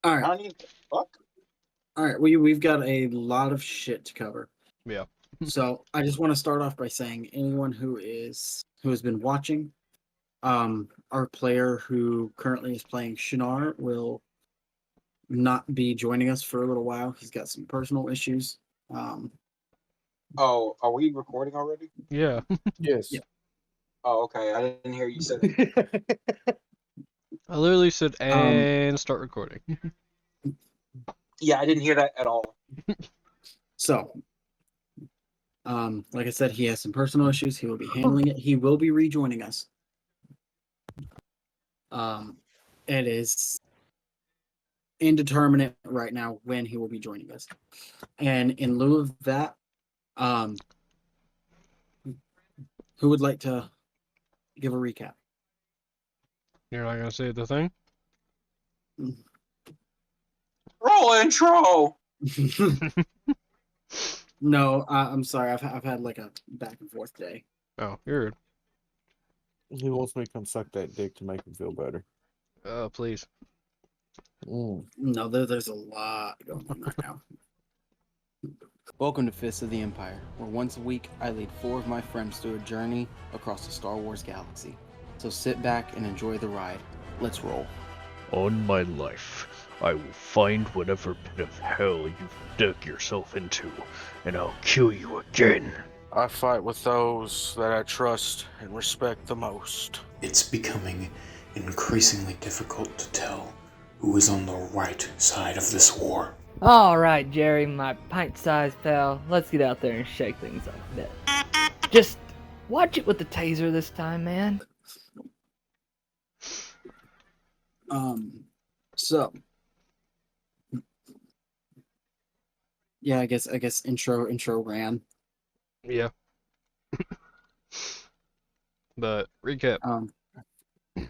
All right. I don't need the fuck. All right. We've got a lot of shit to cover. Yeah. So I just want to start off by saying anyone who has been watching, our player who currently is playing Shinar will not be joining us for a little while. He's got some personal issues. Oh, are we recording already? Yeah. Yes. Yeah. Oh, okay. I didn't hear you say that. I literally said, and start recording. Yeah, I didn't hear that at all. So, like I said, he has some personal issues. He will be handling it. He will be rejoining us. It is indeterminate right now when he will be joining us. And in lieu of that, who would like to give a recap? You're not gonna say the thing? Roll intro. No, I'm sorry. I've had like a back and forth day. Oh, you're. He wants me to come suck that dick to make him feel better. Please. No, there's a lot going on right now. Welcome to Fists of the Empire, where once a week I lead 4 of my friends through a journey across the Star Wars galaxy. So sit back and enjoy the ride. Let's roll. On my life, I will find whatever pit of hell you've dug yourself into, and I'll kill you again. I fight with those that I trust and respect the most. It's becoming increasingly difficult to tell who is on the right side of this war. Alright, Jerry, my pint-sized pal, let's get out there and shake things up a bit. Just watch it with the taser this time, man. So yeah, I guess intro ran. Yeah. But recap. Who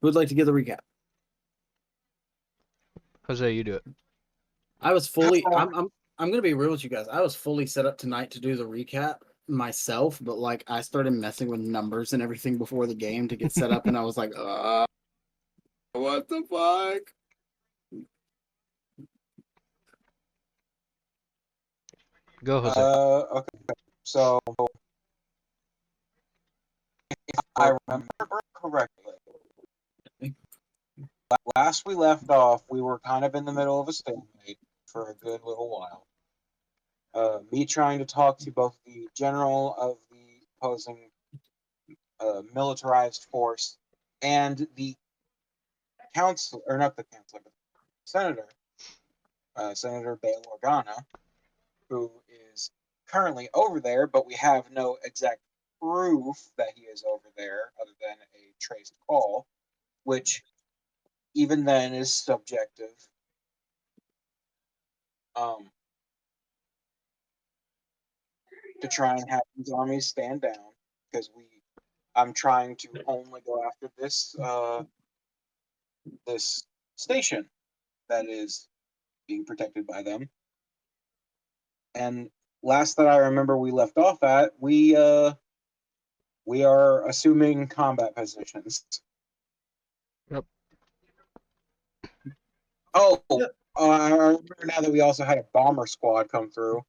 would like to give the recap? Jose, you do it. I was fully. I'm gonna be real with you guys. I was fully set up tonight to do the recap myself, but like I started messing with numbers and everything before the game to get set up, and I was like, what the fuck? Go, Jose. Okay. So, if I remember correctly, last we left off, we were kind of in the middle of a stalemate for a good little while. Me trying to talk to both the general of the opposing militarized force and the council, or not the council, but the Senator Bail Organa, who is currently over there, but we have no exact proof that he is over there other than a traced call, which even then is subjective. To try and have these armies stand down, because I'm trying to only go after this this station that is being protected by them. And last that I remember we left off at, we are assuming combat positions. Yep. Oh, I remember now that we also had a bomber squad come through.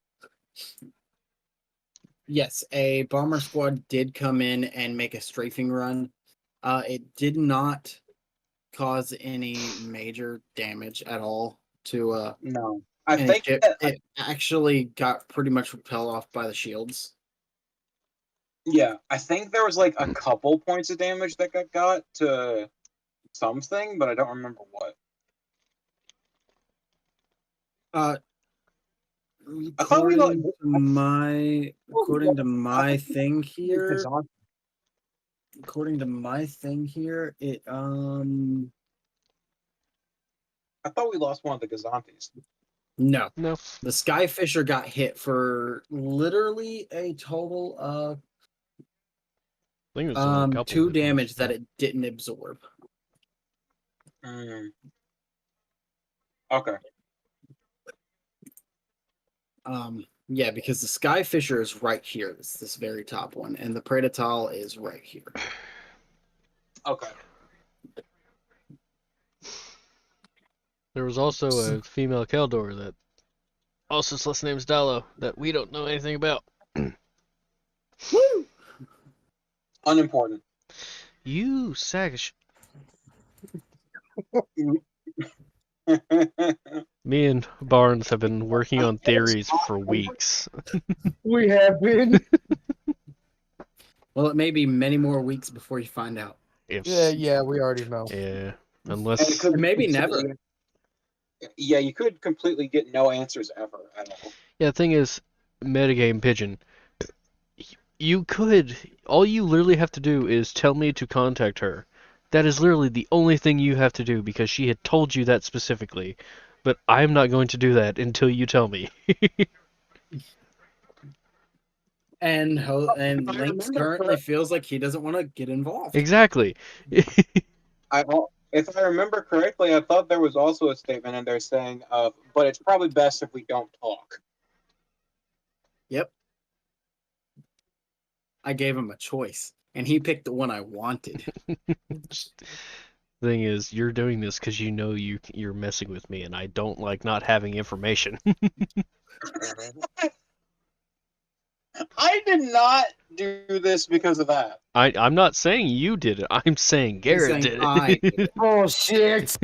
Yes, a bomber squad did come in and make a strafing run. It did not cause any major damage at all to No, I any think ship. that, It actually got pretty much repelled off by the shields. yeah, I think there was like a couple points of damage that got to something, but I don't remember what. According to my thing here, it I thought we lost one of the Gazantes. no, No. the Skyfisher got hit for literally a total of I think it was only a couple 2 of damage that it didn't absorb. Okay. Yeah, because the Skyfisher is right here. It's this very top one, and the Predatal is right here. Okay. There was also a female Keldor that also last name's Dallo that we don't know anything about. Woo! Unimportant. You sack. Me and Barnes have been working on theories for weeks. We have been. Well, it may be many more weeks before you find out. If Yeah, we already know. yeah, And unless it could Maybe completely- never. Yeah, you could completely get no answers ever at all. yeah, the thing is, metagame pigeon. You could. All you literally have to do is tell me to contact her. That is literally the only thing you have to do because she had told you that specifically. But I'm not going to do that until you tell me. And If I Lynx remember currently correct- feels like he doesn't want to get involved. Exactly. If I remember correctly, I thought there was also a statement in there saying, but it's probably best if we don't talk. Yep. I gave him a choice, and he picked the one I wanted. Thing is, you're doing this because you know you're messing with me, and I don't like not having information. I did not do this because of that. I'm not saying you did it. I'm saying Garrett saying did it. I did it. Bullshit.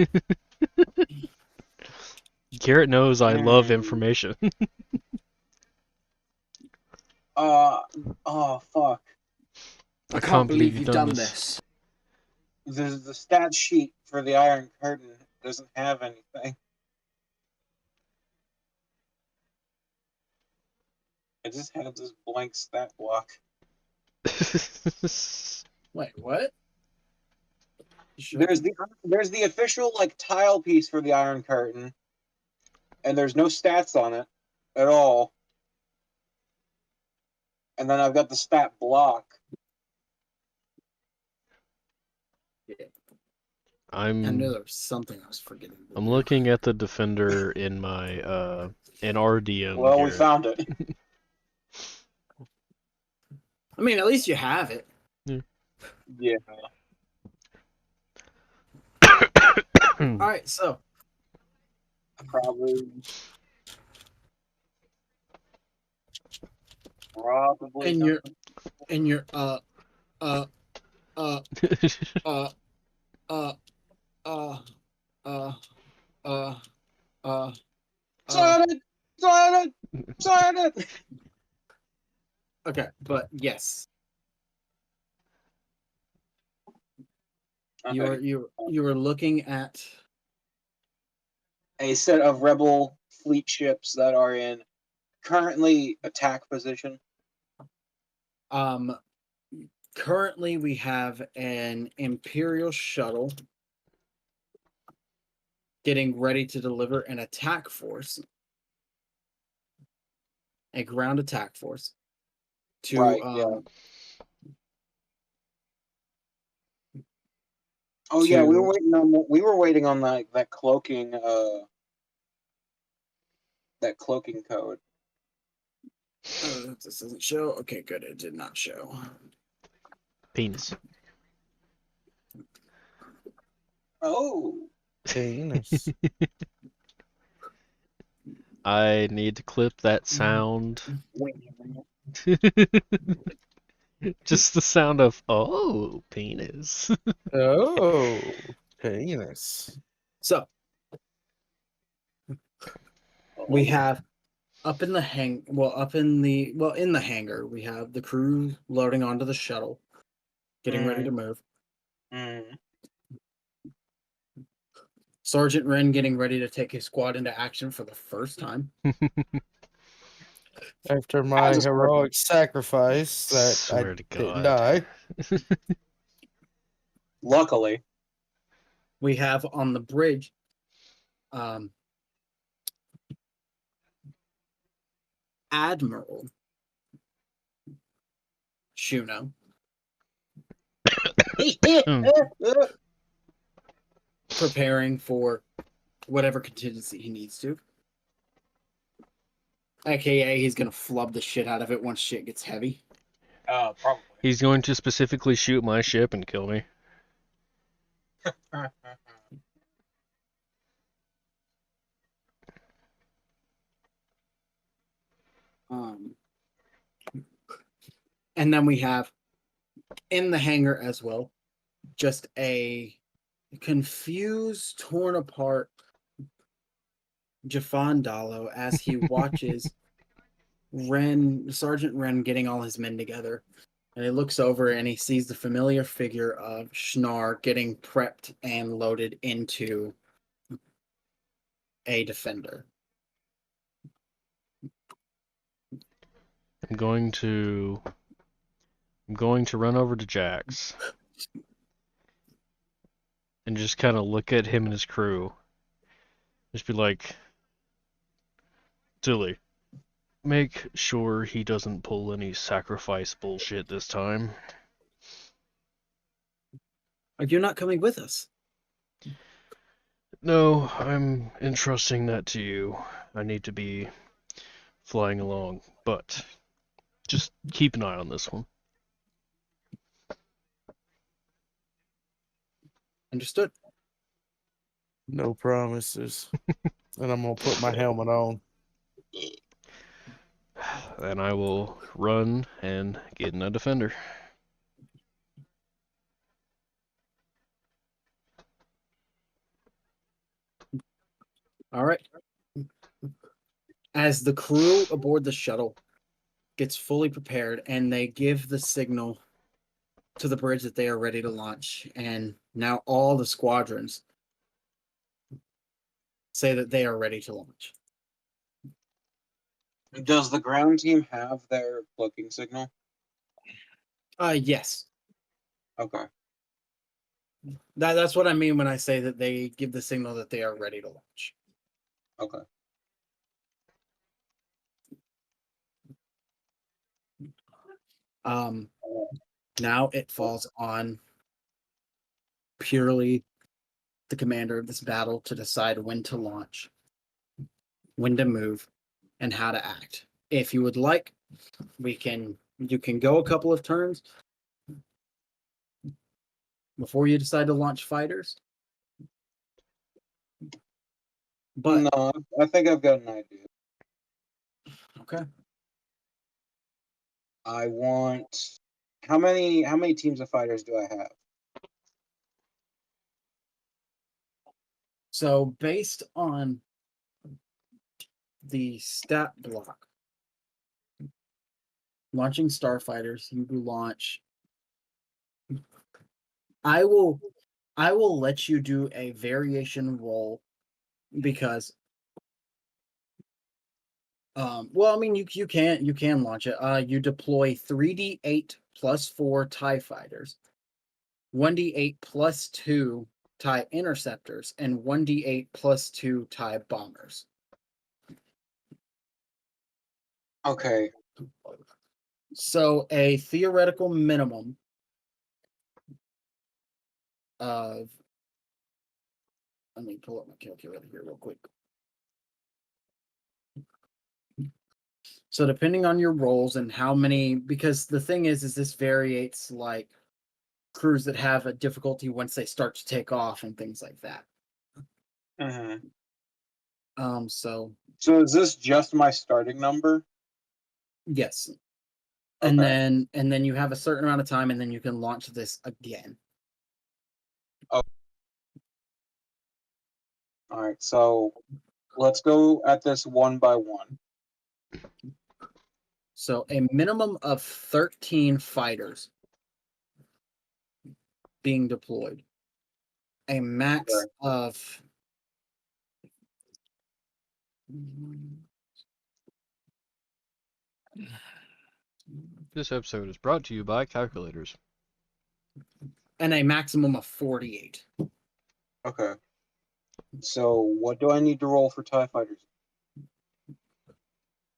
Garrett knows I love information. Oh fuck. I can't believe you've done this. The stat sheet for the Iron Curtain doesn't have anything. It just has this blank stat block. Wait, what? You sure? There's the official like tile piece for the Iron Curtain, and there's no stats on it at all. And then I've got the stat block. I knew I'm there was something I was forgetting. I'm looking at the defender in my in RDM. Well, we Garrett. found it. I mean, at least you have it. Yeah. All right, so Probably. in your uh uh Silent. okay, but yes, you were looking at a set of rebel fleet ships that are in currently attack position. currently we have an Imperial shuttle getting ready to deliver an attack force, a ground attack force to Right, yeah. Oh yeah, we were waiting on that cloaking code. this doesn't show. Okay, good. It did not show. Penis. Oh. Penis. I need to clip that sound. Just the sound of penis. Oh, penis. So we have in the hangar, we have the crew loading onto the shuttle, getting ready to move. Sergeant Wren getting ready to take his squad into action for the first time. After my As a heroic sacrifice that Swear I to didn't God. die. Luckily. We have on the bridge Admiral Shuno preparing for whatever contingency he needs to. AKA, he's gonna flub the shit out of it once shit gets heavy. Probably. He's going to specifically shoot my ship and kill me. And then we have in the hangar as well, just a confused, torn apart Jafan Dallo as he watches Sergeant Wren getting all his men together. And he looks over and he sees the familiar figure of Snahr getting prepped and loaded into a defender. I'm going to run over to Jax and just kind of look at him and his crew. Just be like, Tilly, make sure he doesn't pull any sacrifice bullshit this time. Are you not coming with us? No, I'm entrusting that to you. I need to be flying along, but just keep an eye on this one. Understood. No promises. And I'm gonna put my helmet on. Then I will run and get in a defender. All right. As the crew aboard the shuttle gets fully prepared and they give the signal to the bridge that they are ready to launch, and now all the squadrons say that they are ready to launch. Does the ground team have their cloaking signal? Yes. Okay. That's what I mean when I say that they give the signal that they are ready to launch. Okay. Now it falls on purely the commander of this battle to decide when to launch, when to move, and how to act. If you would like, you can go a couple of turns before you decide to launch fighters. But no, I think I've got an idea. okay. I want how many teams of fighters do I have? So based on the stat block, launching starfighters, you launch. I will let you do a variation roll because well, I mean you can launch it. You deploy 3d8 plus 4 TIE fighters, 1d8 plus 2 TIE interceptors, and 1d8 plus 2 TIE bombers. Okay. So a theoretical minimum of, let me pull up my calculator here real quick. So depending on your rolls and how many, because the thing is this variates like crews that have a difficulty once they start to take off and things like that. Mm-hmm. So is this just my starting number? yes. Okay. And then you have a certain amount of time and then you can launch this again. Oh. All right, so let's go at this one by one. So a minimum of 13 fighters being deployed. A max of This episode is brought to you by calculators. and a maximum of 48. Okay. So what do I need to roll for TIE fighters?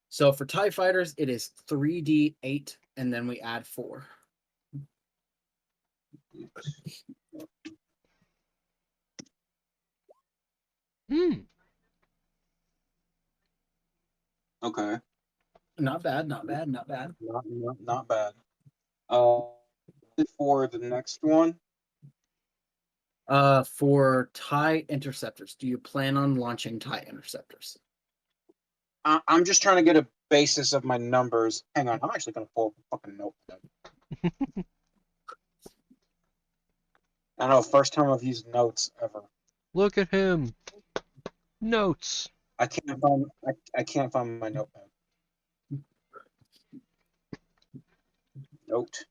So for TIE fighters, it is 3d8, and then we add 4. Okay. Not bad, not bad, not bad. Not bad. For the next one, For TIE interceptors, do you plan on launching TIE interceptors? I'm just trying to get a basis of my numbers. Hang on, I'm actually gonna pull up a fucking notepad. I know, first time I've used notes ever. Look at him. Notes. I can't find my notepad. Note.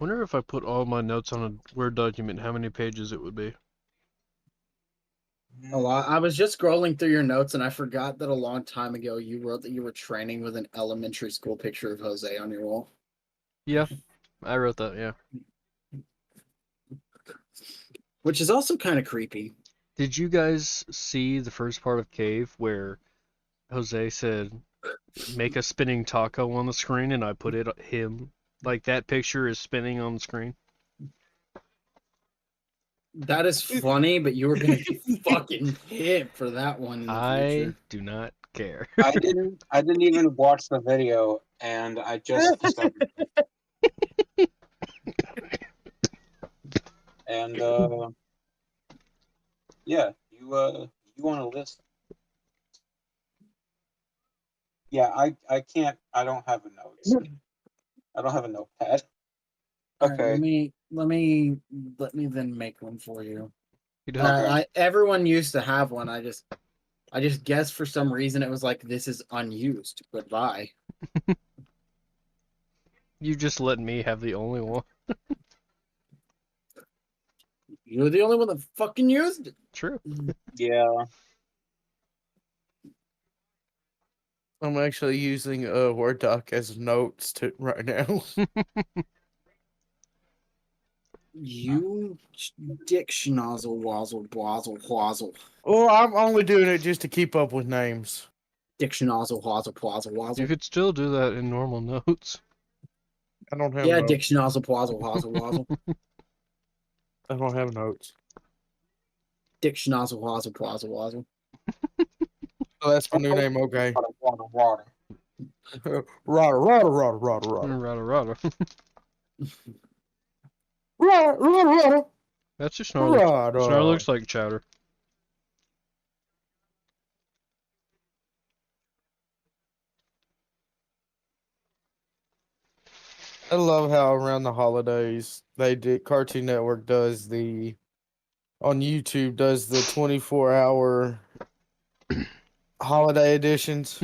Wonder if I put all my notes on a Word document, how many pages it would be. A lot. I was just scrolling through your notes and I forgot that a long time ago you wrote that you were training with an elementary school picture of Jose on your wall. Yeah, I wrote that, yeah. Which is also kind of creepy. Did you guys see the first part of Cave where Jose said, make a spinning taco on the screen, and I put him, like that picture is spinning on the screen? That is funny, but you were gonna get fucking hit for that one in the I future. do not care. I didn't even watch the video, and I just discovered it. And yeah, you want to list? Yeah, I can't. I don't have a notes. I don't have a notepad. All right, Okay. let me then make one for you. You don't, Okay. Everyone used to have one. I just guessed for some reason it was like this is unused. Goodbye. you just let me have the only one. You're the only one that fucking used it. True. Yeah. I'm actually using a Word doc as notes right now. You dick schnozzle wazzle bwazzle wazzle. Well, I'm only doing it just to keep up with names. Dick schnozzle wazzle wazzle You wazzle. could still do that in normal notes. I don't have Yeah, notes. dick schnozzle wazzle wazzle wazzle. I don't have notes. Dick schnozzle wazzle wazzle wazzle. So that's my new name, okay. Water. Rada, rada, rada, rada, rada. Rada rada. Rada, rada, rada. That's just Snahr looks. Rada. Snahr looks like chowder. I love how around the holidays Cartoon Network does on YouTube does the 24-hour holiday editions.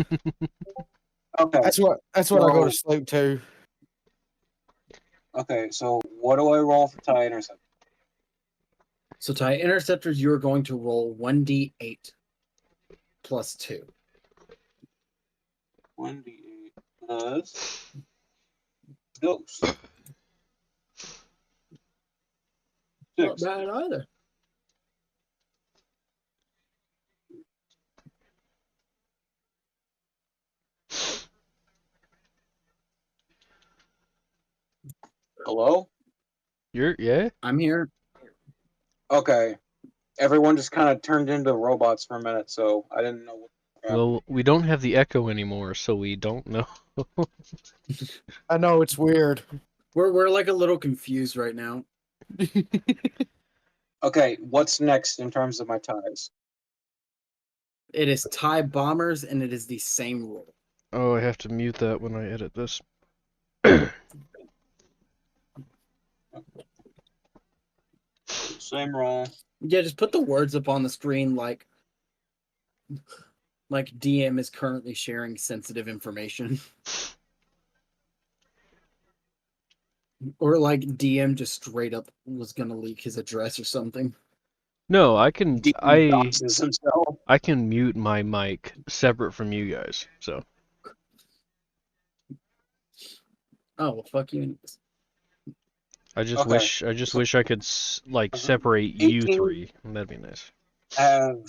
Okay. That's what I go to sleep to. Okay. So what do I roll for tie intercept? So tie interceptors, you're going to roll 1d8 plus 2. 1d8 plus dose. Not 6. bad either. Hello? Yeah? I'm here. Okay. Everyone just kind of turned into robots for a minute, so I didn't know what happened. Well, we don't have the echo anymore, so we don't know. I know it's weird. We're like a little confused right now. Okay, what's next in terms of my ties? It is tie bombers, and it is the same rule. Oh, I have to mute that when I edit this. Same roll. Yeah, just put the words up on the screen like DM is currently sharing sensitive information. Or like DM just straight up was gonna leak his address or something. No, I can Doxes himself. I can mute my mic separate from you guys. So Oh well, fuck you. I just Okay. wish I could like separate you 18 three. That'd be nice. I have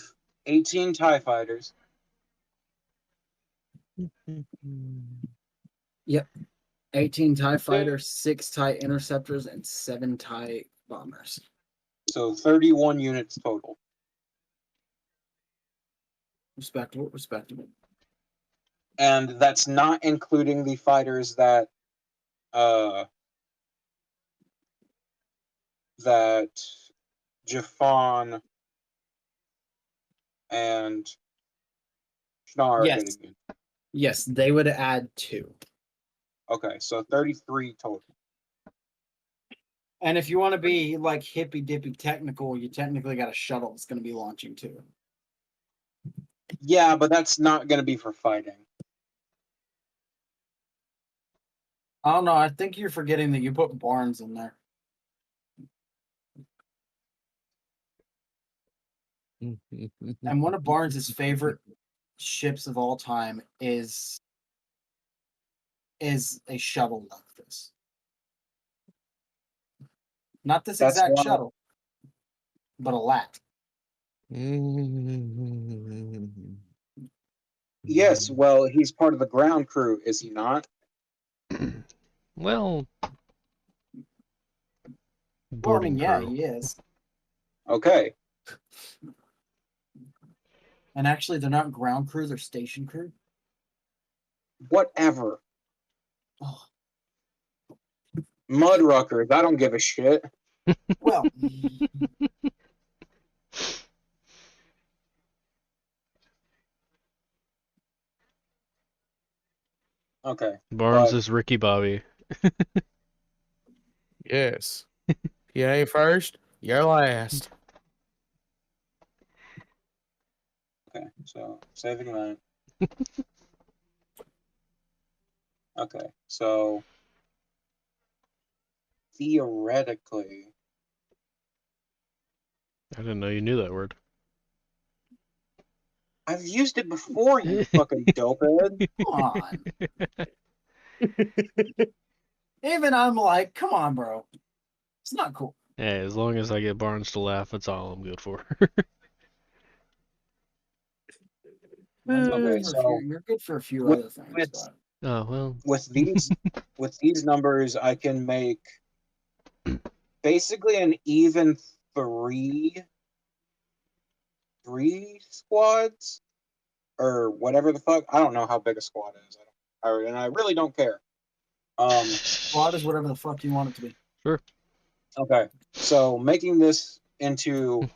18 TIE fighters. Yep. 18 TIE fighters, 6 TIE interceptors, and 7 TIE bombers. So 31 units total. Respectable, respectable. And that's not including the fighters that Jafan and Snahr are Yes. getting in. Yes, they would add 2. Okay, so 33 total. And if you want to be like hippy dippy technical, you technically got a shuttle that's going to be launching too. Yeah, but that's not going to be for fighting. I don't know. I think you're forgetting that you put Barnes in there. And one of Barnes's favorite ships of all time is a shuttle like this. Not this That's exact one of- shuttle, but a lat. Yes, well, he's part of the ground crew, is he not? Well, Well, I boarding mean, yeah, crew. he is. Okay. And actually, they're not ground crew; they're station crew. Whatever. Oh, Mudruckers, I don't give a shit. well, Okay. Barnes But- is Ricky Bobby. Yes. You ain't first, you're last. Okay, so saving that. Okay, so theoretically, I didn't know you knew that word. I've used it before, you fucking dopehead. come on. Even I'm like, come on, bro. It's not cool. Hey, as long as I get Barnes to laugh, that's all I'm good for. Okay, so You're good for a few with- other things, with- but Oh, well. with these numbers, I can make basically an even three squads or whatever the fuck. I don't know how big a squad is. And I really don't care. squad is whatever the fuck you want it to be. Okay, so making this into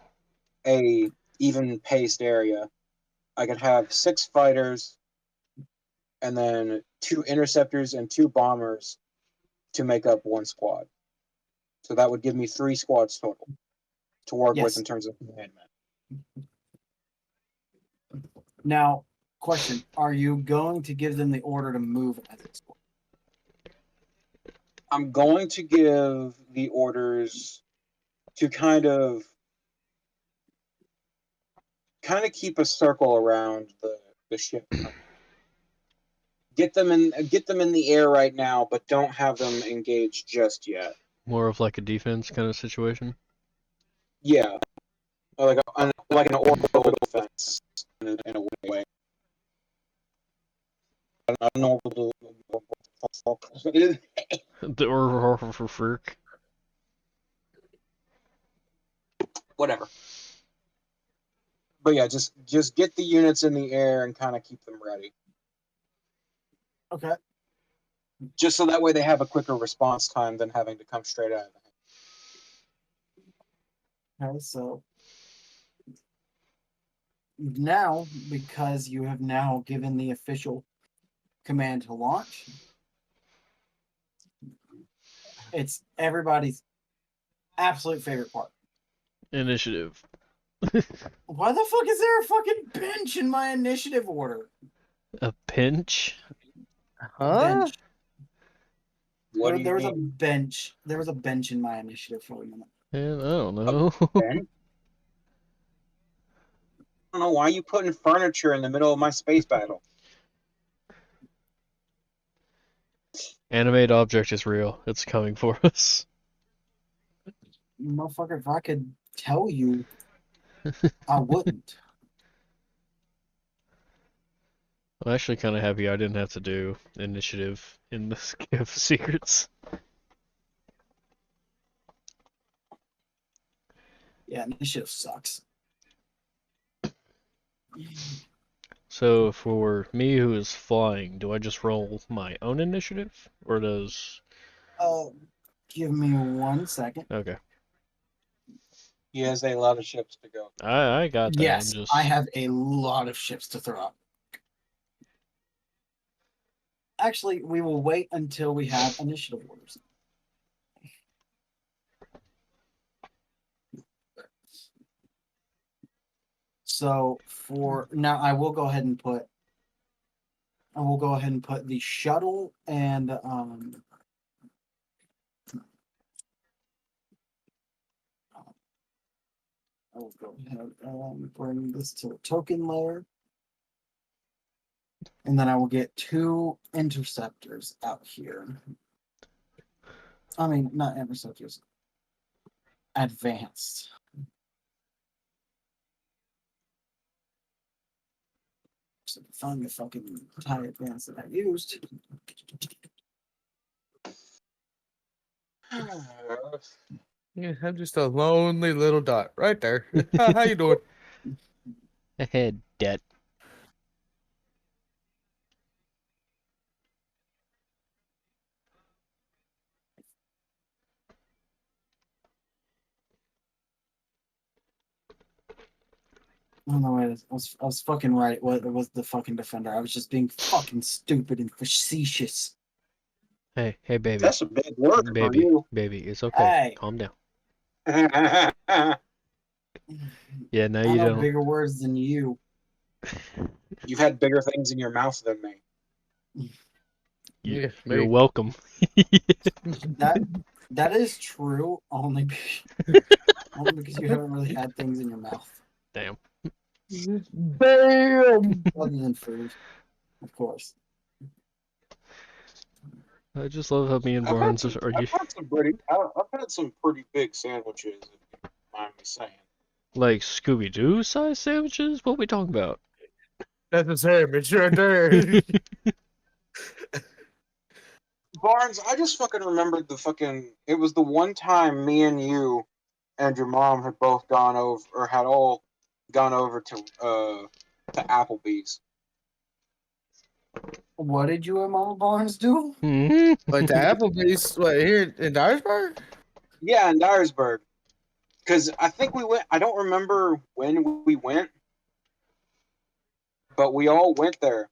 a even paced area, I could have 6 fighters and then 2 interceptors and 2 bombers to make up 1 squad. So that would give me 3 squads total to work Yes. with in terms of command men. Now, question: are you going to give them the order to move as a squad? I'm going to give the orders to kind of keep a circle around the ship. Get them in the air right now, but don't have them engaged just yet. More of like a defense kind of situation. Yeah, like an orbital defense in a way. An orbital. The or for Ferk. Whatever. But yeah, just get the units in the air and kind of keep them ready. Okay. Just so that way they have a quicker response time than having to come straight out of the hand. Okay, so now, because you have now given the official command to launch, it's everybody's absolute favorite part. Initiative. Why the fuck is there a fucking bench in my initiative order? A pinch? Huh? Bench. What do you There was a mean? bench. There was a bench in my initiative for a minute. And I don't know. Ben? I don't know why you putting furniture in the middle of my space battle. Animate object is real. It's coming for us. Motherfucker, if I could tell you, I wouldn't. I'm actually kind of happy I didn't have to do initiative in this Gift of Secrets. Yeah, initiative sucks. So for me who is flying, do I just roll my own initiative? Or does... Give me 1 second. Okay. He has a lot of ships to go. I got that. Yes, I'm just... I have a lot of ships to throw out. actually, we will wait until we have initiative orders. So for now, I will go ahead and put the shuttle and I will go ahead and bring this to the token layer. And then I will get 2 interceptors out here. I mean, not interceptors. Advanced. So find the fucking tie advance that I used. Yeah, I'm just a lonely little dot right there. How you doing? Ahead, debt. Oh no, wait, I was fucking right. It was the fucking defender. I was just being fucking stupid and facetious. Hey, baby. That's a big word for Baby, you. baby, it's okay. Hey. Calm down. You've Yeah, no, I you know don't. bigger words than you. had bigger things in your mouth than me. Yeah, You're me. welcome. That is true. Only because you haven't really had things in your mouth Damn. Damn. other than food, of course. I just love how me and I've had Barnes some. are you I've had some pretty big sandwiches. If you mind me saying. like Scooby-Doo size sandwiches? What we talking about? That's a sandwich right there. Barnes, I just fucking remembered the fucking. It was the one time me and you and your mom had both gone over, or had all gone over to Applebee's. What did you and Mama Barnes do? Like the Applebee's, here in Dyersburg? Yeah, in Dyersburg. Because I think we went. I don't remember when we went, but we all went there.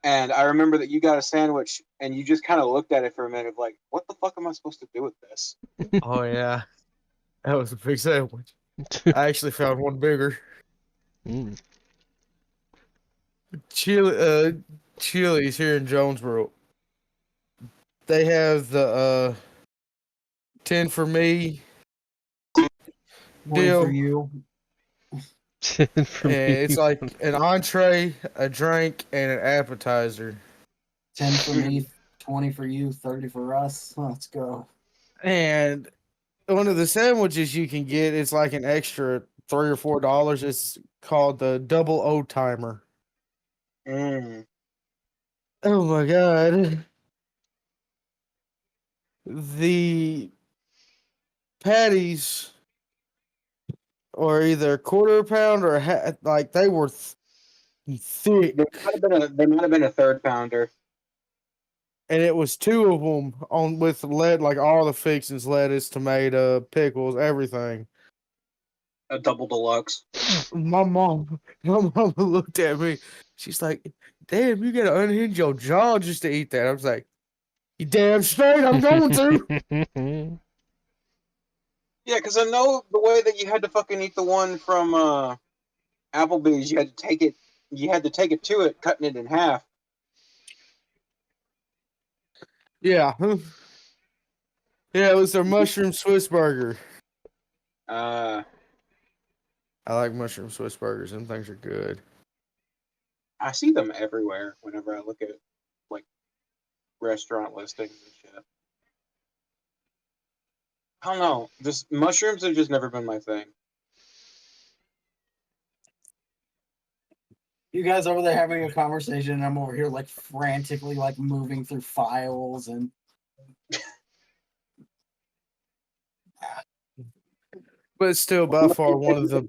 And I remember that you got a sandwich, and you just kind of looked at it for a minute, like, "What the fuck am I supposed to do with this?" Oh yeah, that was a big sandwich. I actually found one bigger. Mm. Chili's here in Jonesboro. They have the 10 for me 20 deal. for you. For me. It's like an entree, a drink, and an appetizer. 10 for me, 20 for you, 30 for us. Let's go. And one of the sandwiches you can get, it's like an extra $3 or $4. It's called the double O timer. Mm. Oh my god. The patties or either quarter pound or like they were thick, There might have been a third pounder, and it was 2 of them on with lead, like all the fixings, lettuce, tomato, pickles, everything. a double deluxe. My mom looked at me. She's like, "Damn, you gotta unhinge your jaw just to eat that." I was like, "You damn straight, I'm going to." Yeah, because I know the way that you had to fucking eat the one from Applebee's. You had to take it. You had to take it to it, cutting it in half. Yeah, yeah, it was their mushroom Swiss burger. Uh, I like mushroom Swiss burgers. Them things are good. I see them everywhere whenever I look at like restaurant listings and shit. I don't know. Just mushrooms have just never been my thing. You guys over there having a conversation, and I'm over here like frantically like moving through files and But still, by far, one of the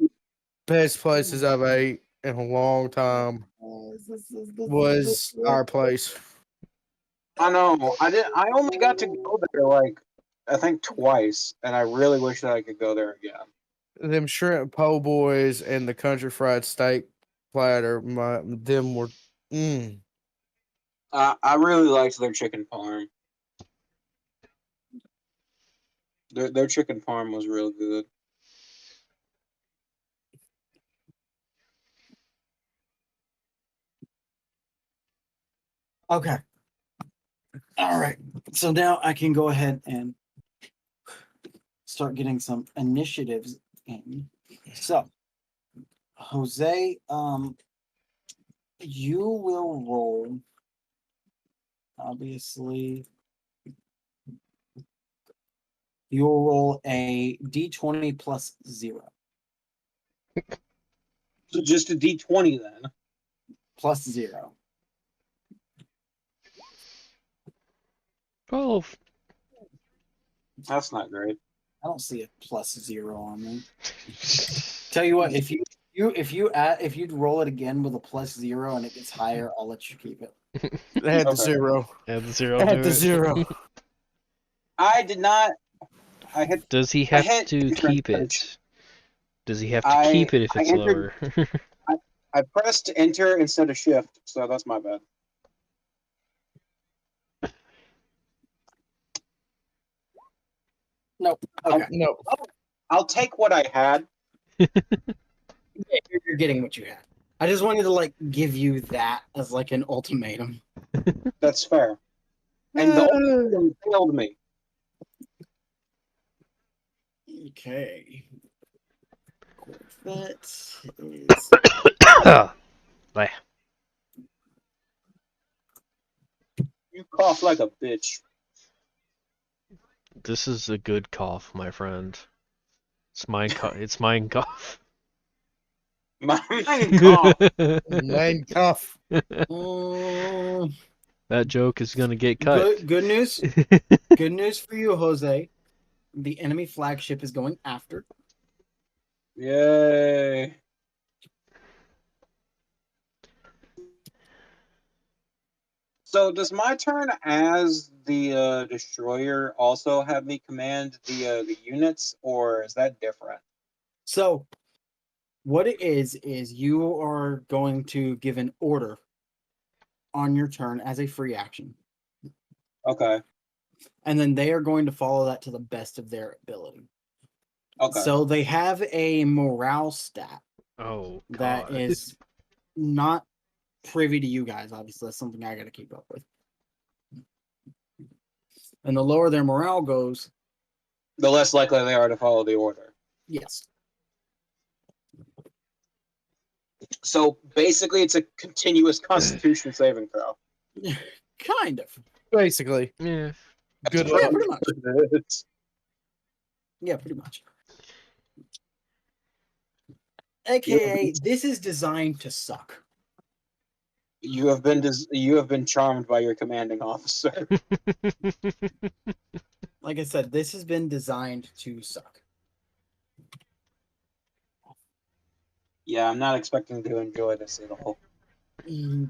best places I've ate in a long time was our place. I know. I only got to go there like I think twice, and I really wish that I could go there again. Them shrimp po' boys and the country fried steak platter, them were. I really liked their chicken parm. Their chicken parm was real good. Okay. All right. So now I can go ahead and start getting some initiatives in. So, Jose, you will roll. Obviously, you'll roll a d20 plus 0. So just a D20 then. Plus 0. 12. That's not great. I don't see a plus 0 on there. Tell you what, if you'd roll it again with a plus 0 and it gets higher, I'll let you keep it. Add the Okay. 0. Add the 0 Add to the it. 0. I did not. I had. Does he I have hit to different keep it? touch. Does he have to keep it if I it's entered- lower? I pressed enter instead of shift, so that's my bad. Nope. Okay. No. I'll take what I had. Yeah, you're getting what you had. I just wanted to give you that as an ultimatum. That's fair. And the ultimatum failed me. Okay. That is Bye. You cough like a bitch. This is a good cough, my friend. It's mine. It's mine cough. Mine cough. Nine cuff. mm, That joke is gonna get cut. good news. Good news for you, Jose. The enemy flagship is going after. Yay. So does my turn as the destroyer also have me command the units, or is that different? So, what it is you are going to give an order on your turn as a free action. Okay. And then they are going to follow that to the best of their ability. Okay. So they have a morale stat Oh god. that is not privy to you guys. Obviously, that's something I got to keep up with. And the lower their morale goes, The less likely they are to follow the order. yes. So basically, it's a continuous Constitution saving throw. Kind of. Basically. Yeah. Good Yeah, luck. pretty much. Yeah, pretty much. AKA, this is designed to suck. You have been charmed by your commanding officer. Like I said, this has been designed to suck. Yeah, I'm not expecting to enjoy this at all.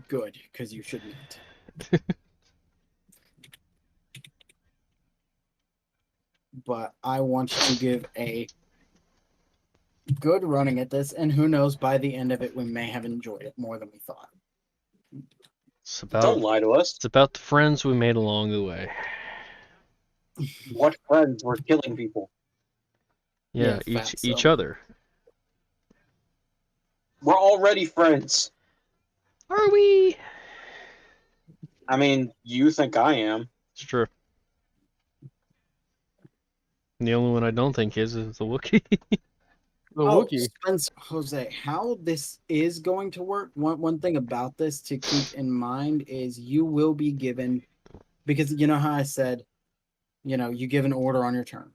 Good, because you should not. But I want you to give a good running at this, and who knows, by the end of it, we may have enjoyed it more than we thought. It's Don't about lie to us. it's about the friends we made along the way. What friends were killing people? Yeah, Yeah, each fatso. other. We're already friends. Are we? I mean, you think I am. It's true. The only one I don't think is the Wookiee. The Wookiee. Spencer, Jose, how this is going to work, one thing about this to keep in mind is you will be given, because you know how I said, you give an order on your turn.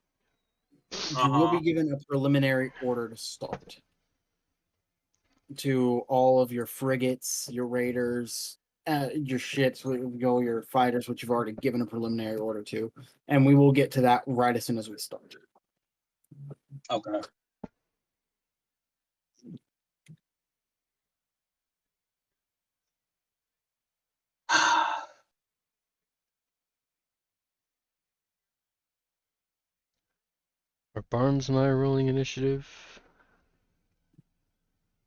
You will be given a preliminary order to start to all of your frigates, your raiders, your ships, your fighters, which you've already given a preliminary order to, and we will get to that right as soon as we start. Okay. Are Barnes and I rolling initiative?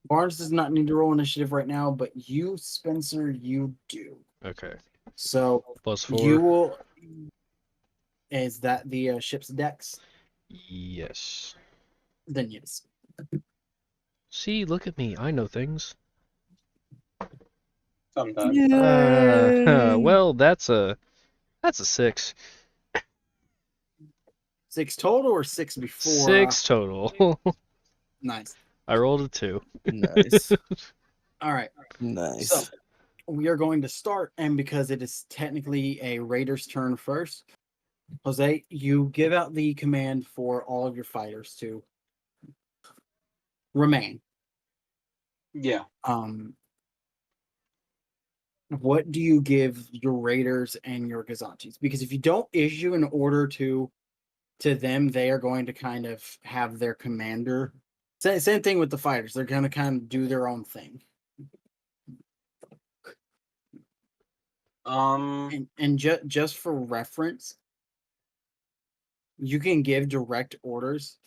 Barnes does not need to roll initiative right now, but you, Spencer, you do. Okay. So +4. you will. Is that the ship's dex? Yes. Then yes. See, look at me. I know things. Sometimes. Well, that's a 6. 6 total or 6 before? 6 total. Nice. I rolled a 2. Nice. All right. Nice. So we are going to start, and because it is technically a raider's turn first, Jose, you give out the command for all of your fighters to remain. Yeah. What do you give your raiders and your Gazantes? Because if you don't issue an order to them, they are going to kind of have their commander. Same thing with the fighters. They're going to kind of do their own thing. And just for reference, you can give direct orders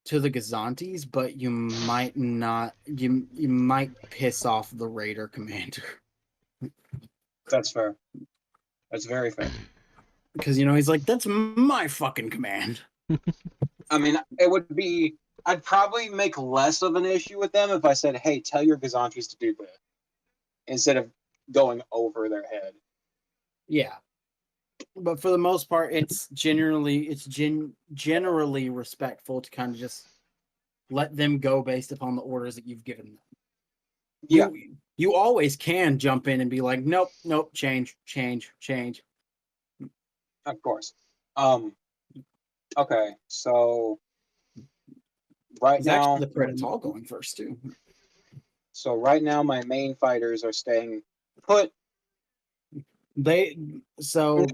to the Gazantes, but you might not. You might piss off the raider commander. That's fair. That's very fair. Because he's like, that's my fucking command. I mean, it would be. I'd probably make less of an issue with them if I said, "Hey, tell your Gazantes to do this," instead of going over their head. Yeah, but for the most part, it's generally respectful to kind of just let them go based upon the orders that you've given them. Yeah, you always can jump in and be like, nope, change. of course. Okay, so right It's now actually the Predator going first too. So right now, my main fighters are staying put. Because of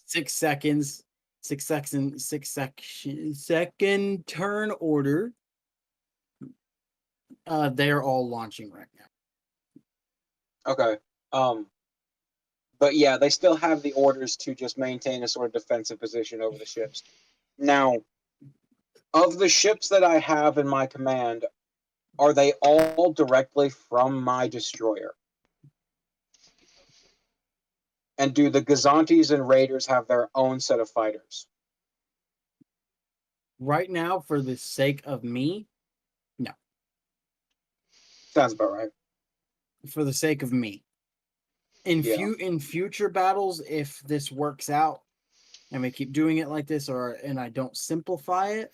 6 seconds, 6-second turn order. They're all launching right now. Okay. But yeah, they still have the orders to just maintain a sort of defensive position over the ships. Now, of the ships that I have in my command, are they all directly from my destroyer? And do the Gazantes and Raiders have their own set of fighters? Right now, for the sake of me, no. Sounds about right. For the sake of me. In future battles, if this works out and we keep doing it like this, and I don't simplify it,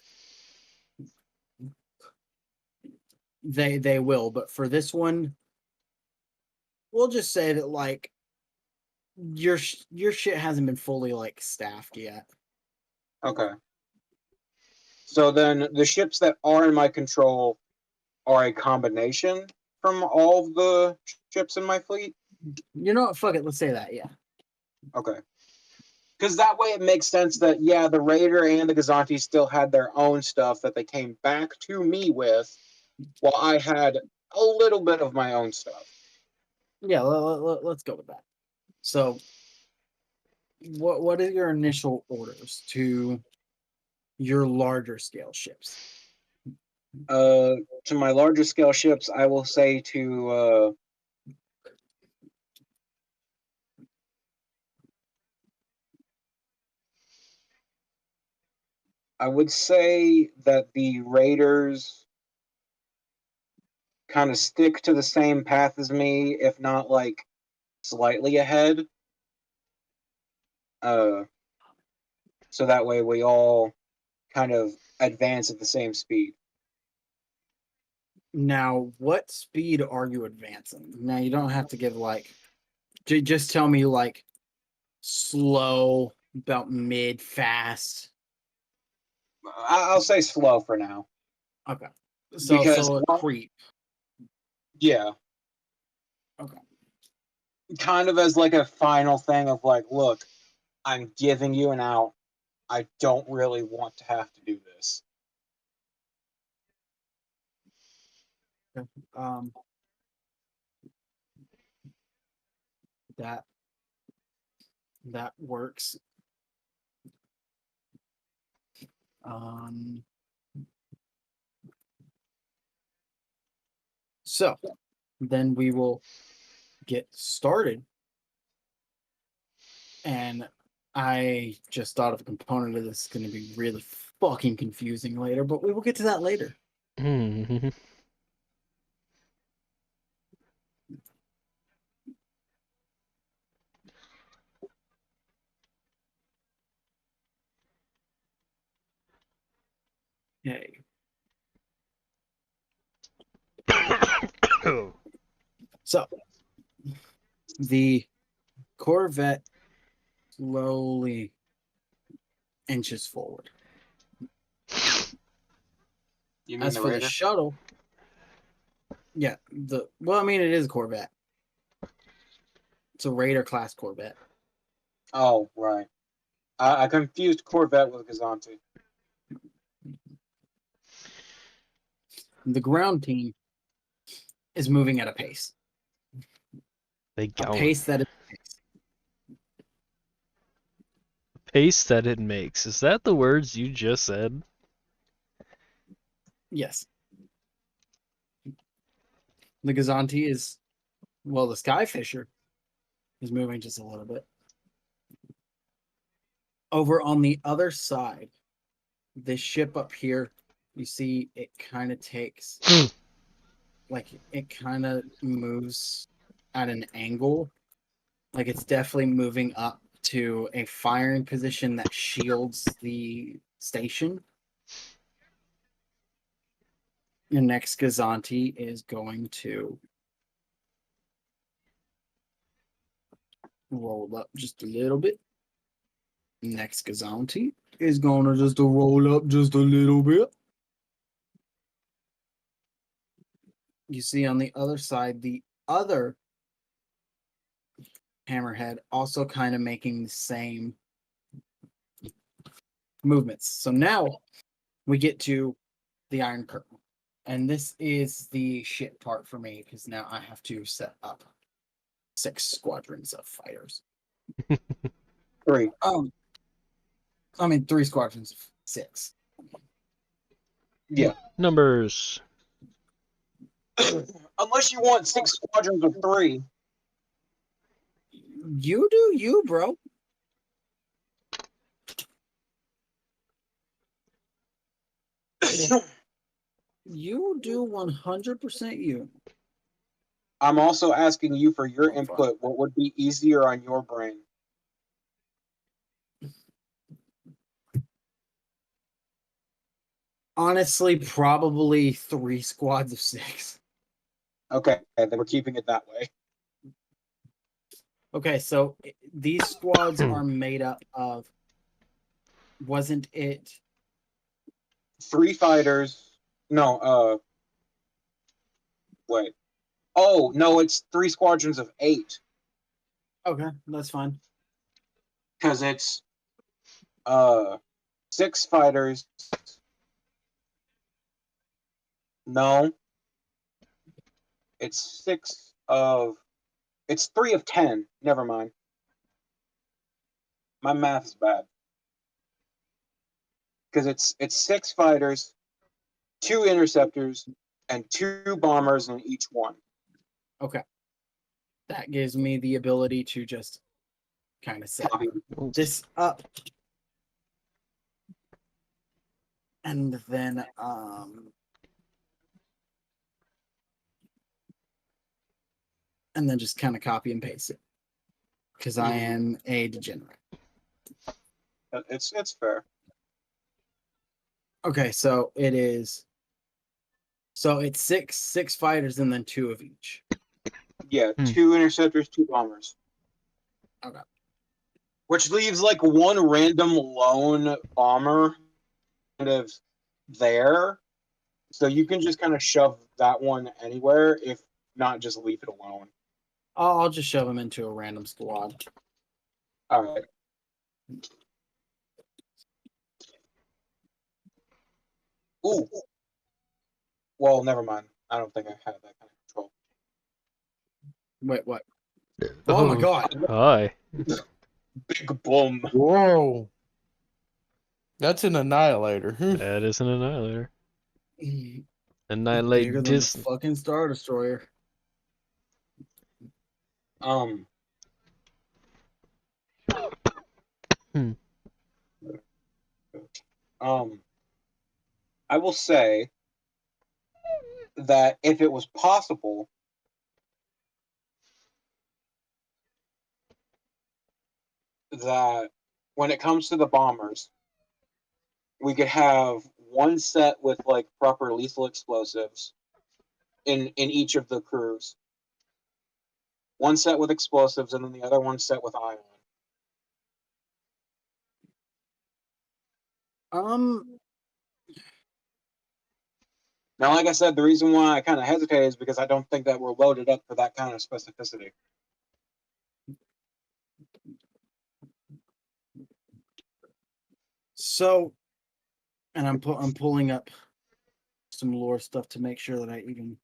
they will. But for this one, we'll just say that like your shit hasn't been fully like staffed yet. Okay. So then the ships that are in my control are a combination from all of the ships in my fleet? You know what? Fuck it. Let's say that, yeah. Okay. Because that way it makes sense that, yeah, the Raider and the Gazanti still had their own stuff that they came back to me with, while I had a little bit of my own stuff. Yeah, let's go with that. So, what are your initial orders to your larger scale ships? To my larger scale ships, I will say to I would say that the Raiders kind of stick to the same path as me, if not like slightly ahead. So that way we all kind of advance at the same speed. Now, what speed are you advancing? Now, you don't have to give like, just tell me like slow, about mid, fast. I'll say slow for now. Okay. So a creep. Yeah. Okay. Kind of as like a final thing of like, look, I'm giving you an out. I don't really want to have to do this. That works. So then we will get started And I just thought of a component of this going to be really fucking confusing later, but we will get to that later. Mhm. Okay. So, the Corvette slowly inches forward. You mean As the for the Raider? shuttle, yeah, I mean, it is a Corvette. It's a Raider class Corvette. Oh, right. I confused Corvette with Gazanti. The ground team is moving at a pace. They A going. pace that is Pace that it makes. Is that the words you just said? yes. The Gazanti is, well, the Skyfisher is moving just a little bit. Over on the other side, this ship up here, you see it kind of takes, like, it kind of moves at an angle. Like, it's definitely moving up to a firing position that shields the station. Your next Gazanti is going to roll up just a little bit. Next Gazanti is going to just roll up just a little bit. You see on the other side, the other Hammerhead also kind of making the same movements. So now we get to the Iron Curtain. And this is the shit part for me because now I have to set up 6 squadrons of fighters. 3. I mean 3 squadrons of 6. Yeah. Numbers. Unless you want 6 squadrons of 3. You do you, bro. You do 100% you. I'm also asking you for your Oh, fuck. input. What would be easier on your brain? Honestly, probably 3 squads of 6. Okay, then we're keeping it that way. Okay, so these squads are made up of, wasn't it 3 fighters. No, wait. Oh, no, it's 3 squadrons of 8. okay, that's fine. Because it's 6 fighters. No. It's 3 of 10. Never mind. My math is bad. Because it's 6 fighters, 2 interceptors, and 2 bombers in each one. Okay. That gives me the ability to just kind of set Copy. this up. And then just kind of copy and paste it. Because I am a degenerate. It's fair. Okay, so it is. So it's six fighters and then 2 of each. Yeah, 2 interceptors, 2 bombers. Okay. Which leaves like 1 random lone bomber kind of there. So you can just kind of shove that one anywhere, if not just leave it alone. I'll just shove them into a random squad. All right. Ooh. Well, never mind. I don't think I have that kind of control. Wait, what? Oh my god. Hi. Big boom. Whoa. That's an annihilator. That is an annihilator. Bigger Annihilate than this. the fucking Star Destroyer. I will say that if it was possible, that when it comes to the bombers, we could have one set with like proper lethal explosives in each of the crews. One set with explosives, and then the other one set with ion. Now, like I said, the reason why I kind of hesitate is because I don't think that we're loaded up for that kind of specificity. So, and I'm pulling up some lore stuff to make sure that I even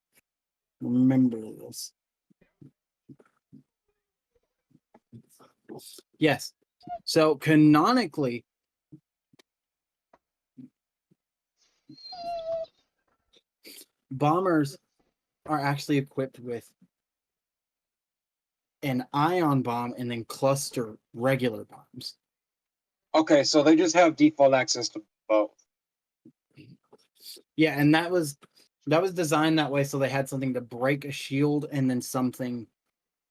remember this. Yes. So canonically, bombers are actually equipped with an ion bomb and then cluster regular bombs. Okay, so they just have default access to both. Yeah, and that was designed that way so they had something to break a shield and then something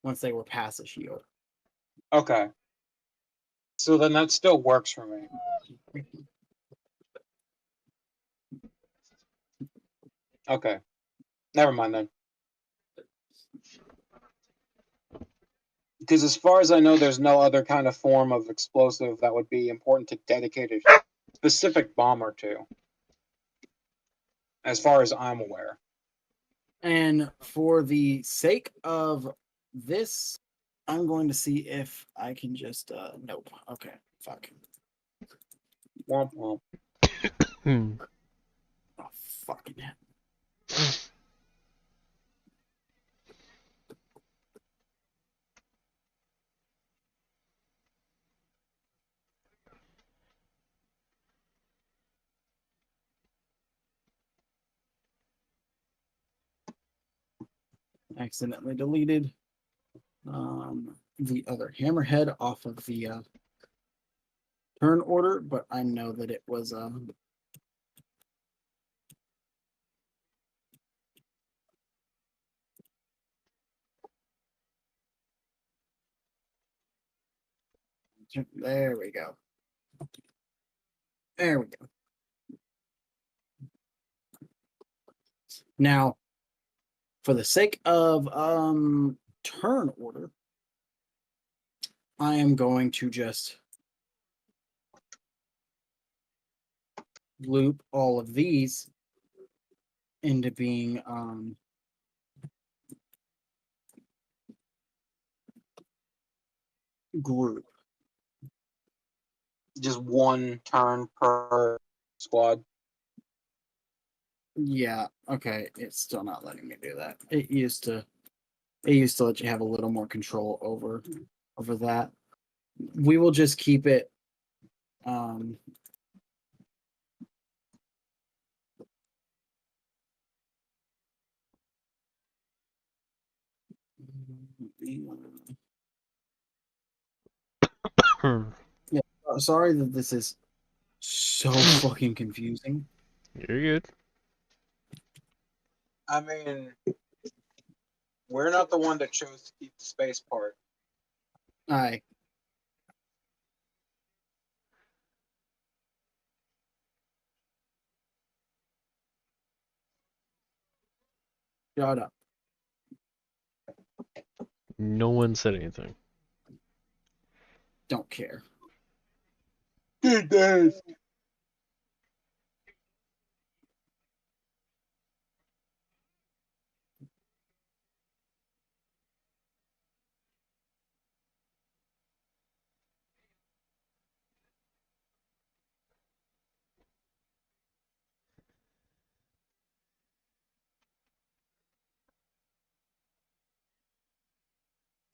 once they were past a shield. Okay. So then that still works for me. Okay. Never mind then. Because as far as I know, there's no other kind of form of explosive that would be important to dedicate a specific bomber to. As far as I'm aware. And for the sake of this, I'm going to see if I can just nope. Okay, fuck. Womp womp. Oh, fucking hell. Accidentally deleted the other hammerhead off of the turn order, but I know that it was there we go. There we go. Now, for the sake of turn order, I am going to just loop all of these into being group. Just one turn per squad. Yeah, okay. It's still not letting me do that. It used to let you have a little more control over that. We will just keep it yeah, sorry that this is so fucking confusing. You're good. I mean, we're not the one that chose to keep the space part. Aye. Shut up. No one said anything. Don't care. It does.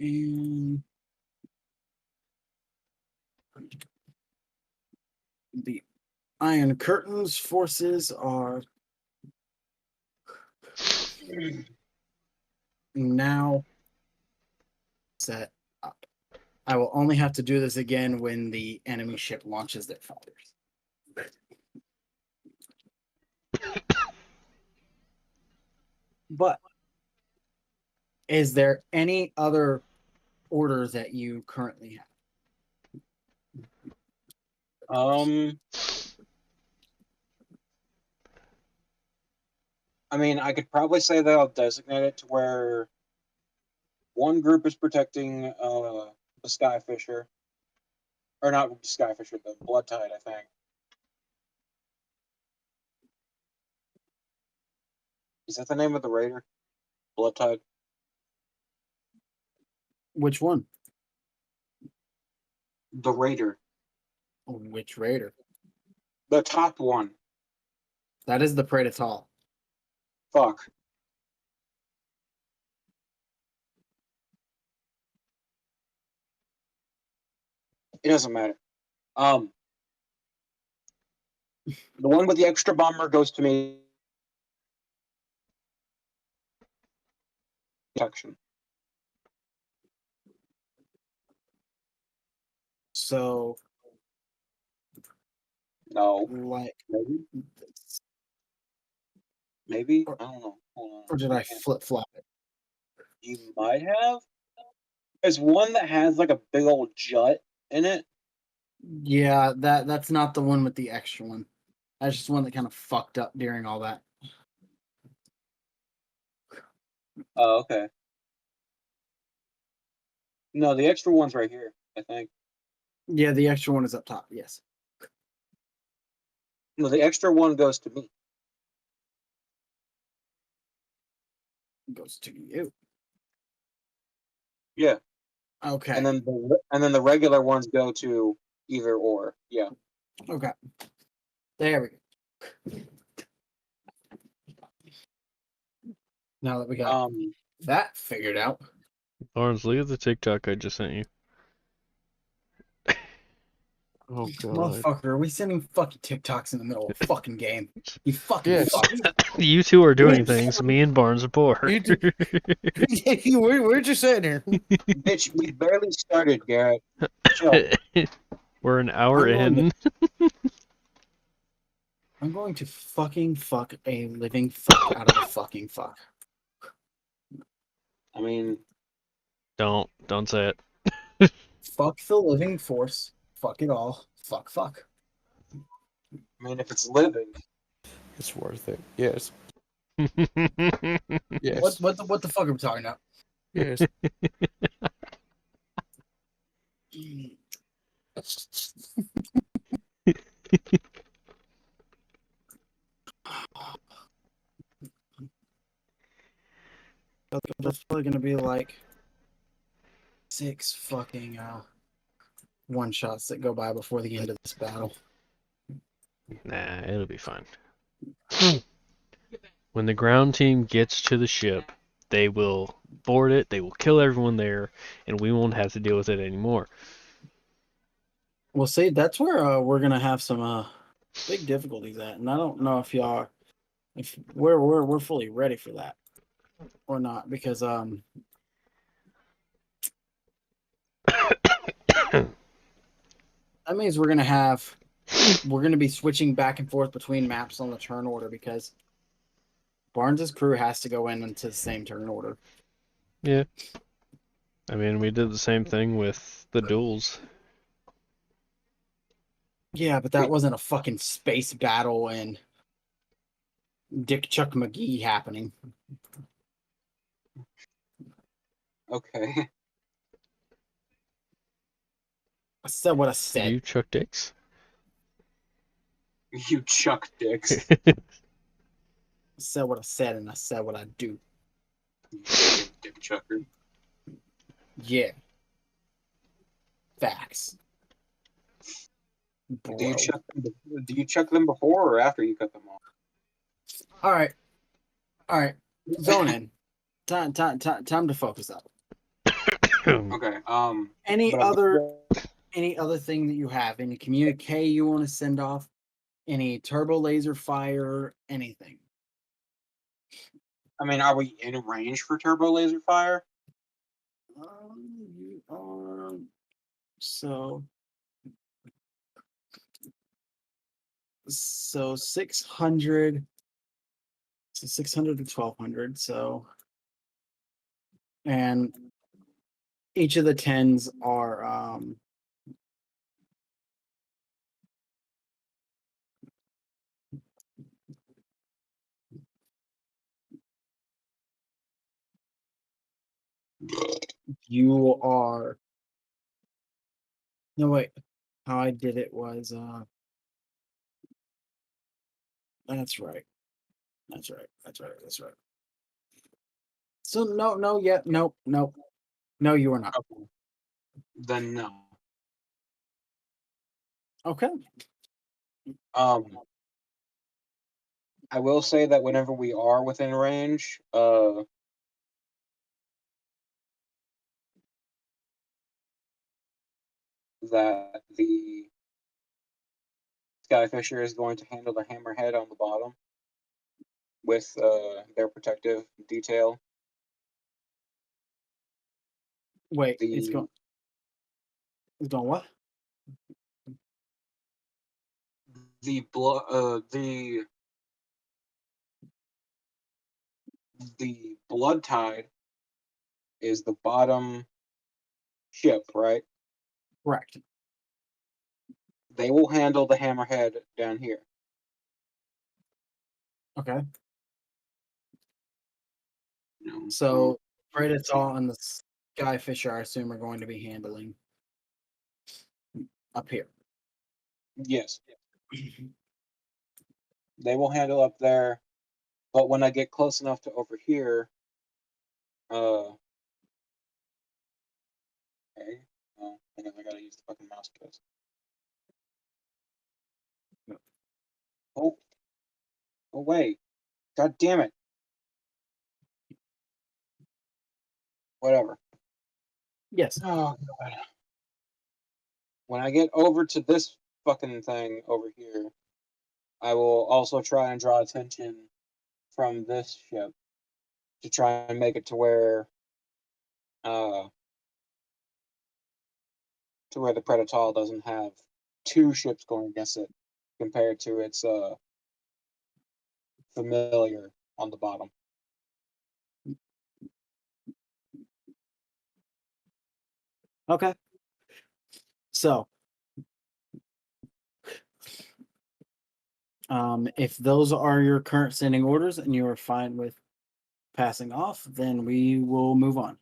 And the Iron Curtains forces are now set up. I will only have to do this again when the enemy ship launches their fighters. But is there any other orders that you currently have? I mean, I could probably say that I'll designate it to where one group is protecting the Skyfisher, or not Skyfisher, the Blood Tide, I think. Is that the name of the raider? Blood Tide. Which one? The raider, Which raider? the top one. That is the Predator. Fuck. It doesn't matter. The one with the extra bomber goes to me. Protection. So, No. like, Maybe. Maybe. Or- I don't know. Hold on. or did I flip flop it? You might have. There's one that has like a big old jut in it. Yeah, that's not the one with the extra one. That's just one that kind of fucked up during all that. Oh, okay. No, the extra one's right here, I think. Yeah, the extra one is up top. Yes, No, the extra one goes to me. it goes to you. Yeah. Okay. And then the regular ones go to either or. Yeah. Okay. There we go. Now that we got that figured out. Lawrence, look at the TikTok I just sent you. Oh god. Motherfucker, are we sending fucking TikToks in the middle of a fucking game? You fucking Yes. fuck. You two are doing things. Me and Barnes are poor. We're just sitting here. Bitch, we barely started, Garrett. Chill. We're an hour I'm going in. I'm going to fucking fuck a living fuck out of a fucking fuck. I mean, Don't say it. Fuck the living force. Fuck it all. Fuck. if it's living. It's worth it. Yes. Yes. What the fuck are we talking about? Yes. That's probably gonna be like 6 fucking one shots that go by before the end of this battle. Nah, it'll be fine. When the ground team gets to the ship, they will board it, they will kill everyone there, and we won't have to deal with it anymore. Well, see, that's where we're gonna have some big difficulties at, and I don't know if y'all, if we're fully ready for that or not, because that means we're gonna be switching back and forth between maps on the turn order, because Barnes's crew has to go into the same turn order. Yeah. I mean, we did the same thing with the duels. Yeah, but that wasn't a fucking space battle and Dick Chuck McGee happening. Okay. I said what I said. You chuck dicks? You chuck dicks. I said what I said, and I said what I do. You fucking dick chucker. Yeah. Facts. Bro. Do you chuck them before or after you cut them off? All right. Zone in. Time to focus up. Okay. Any but- other thing that you have? Any communique you want to send off? Any turbo laser fire? Anything? I mean, are we in range for turbo laser fire? You are So 600. So 600 to 1200. So, and each of the tens are you are no wait. How I did it was that's right. That's right. That's right. That's right. So no, yet, nope. No, you are not. Okay. Then no. Okay. I will say that whenever we are within range, that the Skyfisher is going to handle the hammerhead on the bottom with their protective detail. Wait, The it's going what? the Blood Tide is the bottom ship, right? Correct. They will handle the hammerhead down here. Okay. No. So Predator and the Skyfisher, I assume, are going to be handling up here. Yes. They will handle up there, but when I get close enough to over here, okay. Oh, I guess I gotta use the fucking mouse cursor. Oh. Oh wait. God damn it. Whatever. Yes. Oh god. When I get over to this fucking thing over here, I will also try and draw attention from this ship to try and make it to where the Predator doesn't have two ships going against it compared to its familiar on the bottom. Okay. So, if those are your current standing orders and you are fine with passing off, then we will move on.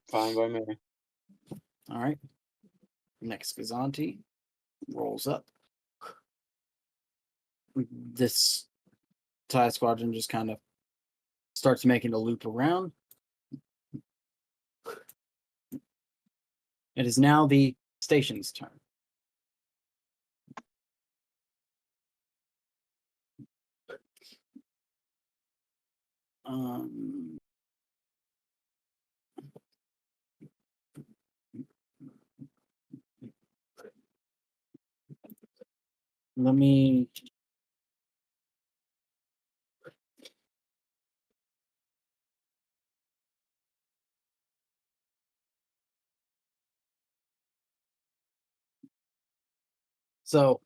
Fine by me. All right. Next Gazanti rolls up. This TIE squadron just kind of starts making a loop around. It is now the station's turn. Let me so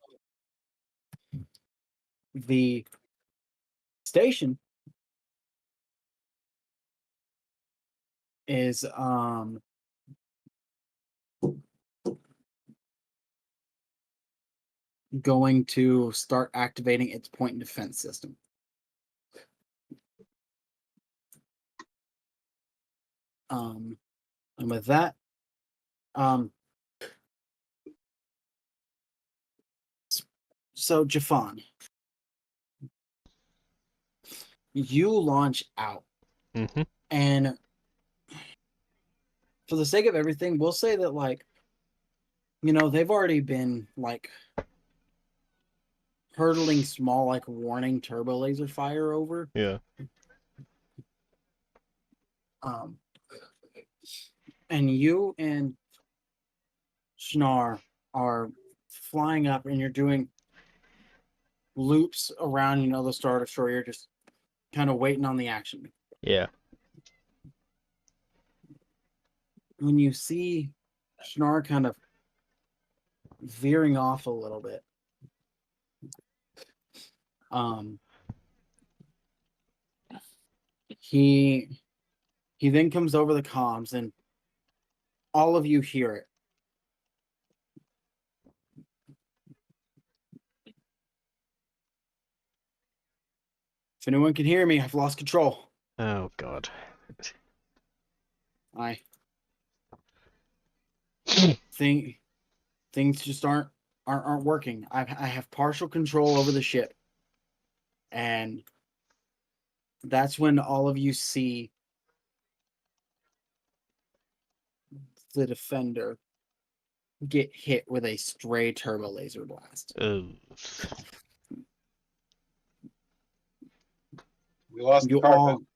the station is going to start activating its point defense system. And with that, so Jafan, you launch out, Mm-hmm. and for the sake of everything, we'll say that, like, you know, they've already been like hurtling small, like, warning turbo laser fire over. Yeah. And you and Snahr are flying up, and you're doing loops around, you know, the Star Destroyer. You're just kind of waiting on the action. Yeah. When you see Snahr kind of veering off a little bit. He then comes over the comms and all of you hear it. If anyone can hear me, I've lost control. Oh God. I think things just aren't working. I have partial control over the ship, and that's when all of you see the defender get hit with a stray turbo laser blast. Oh. We lost the carpet.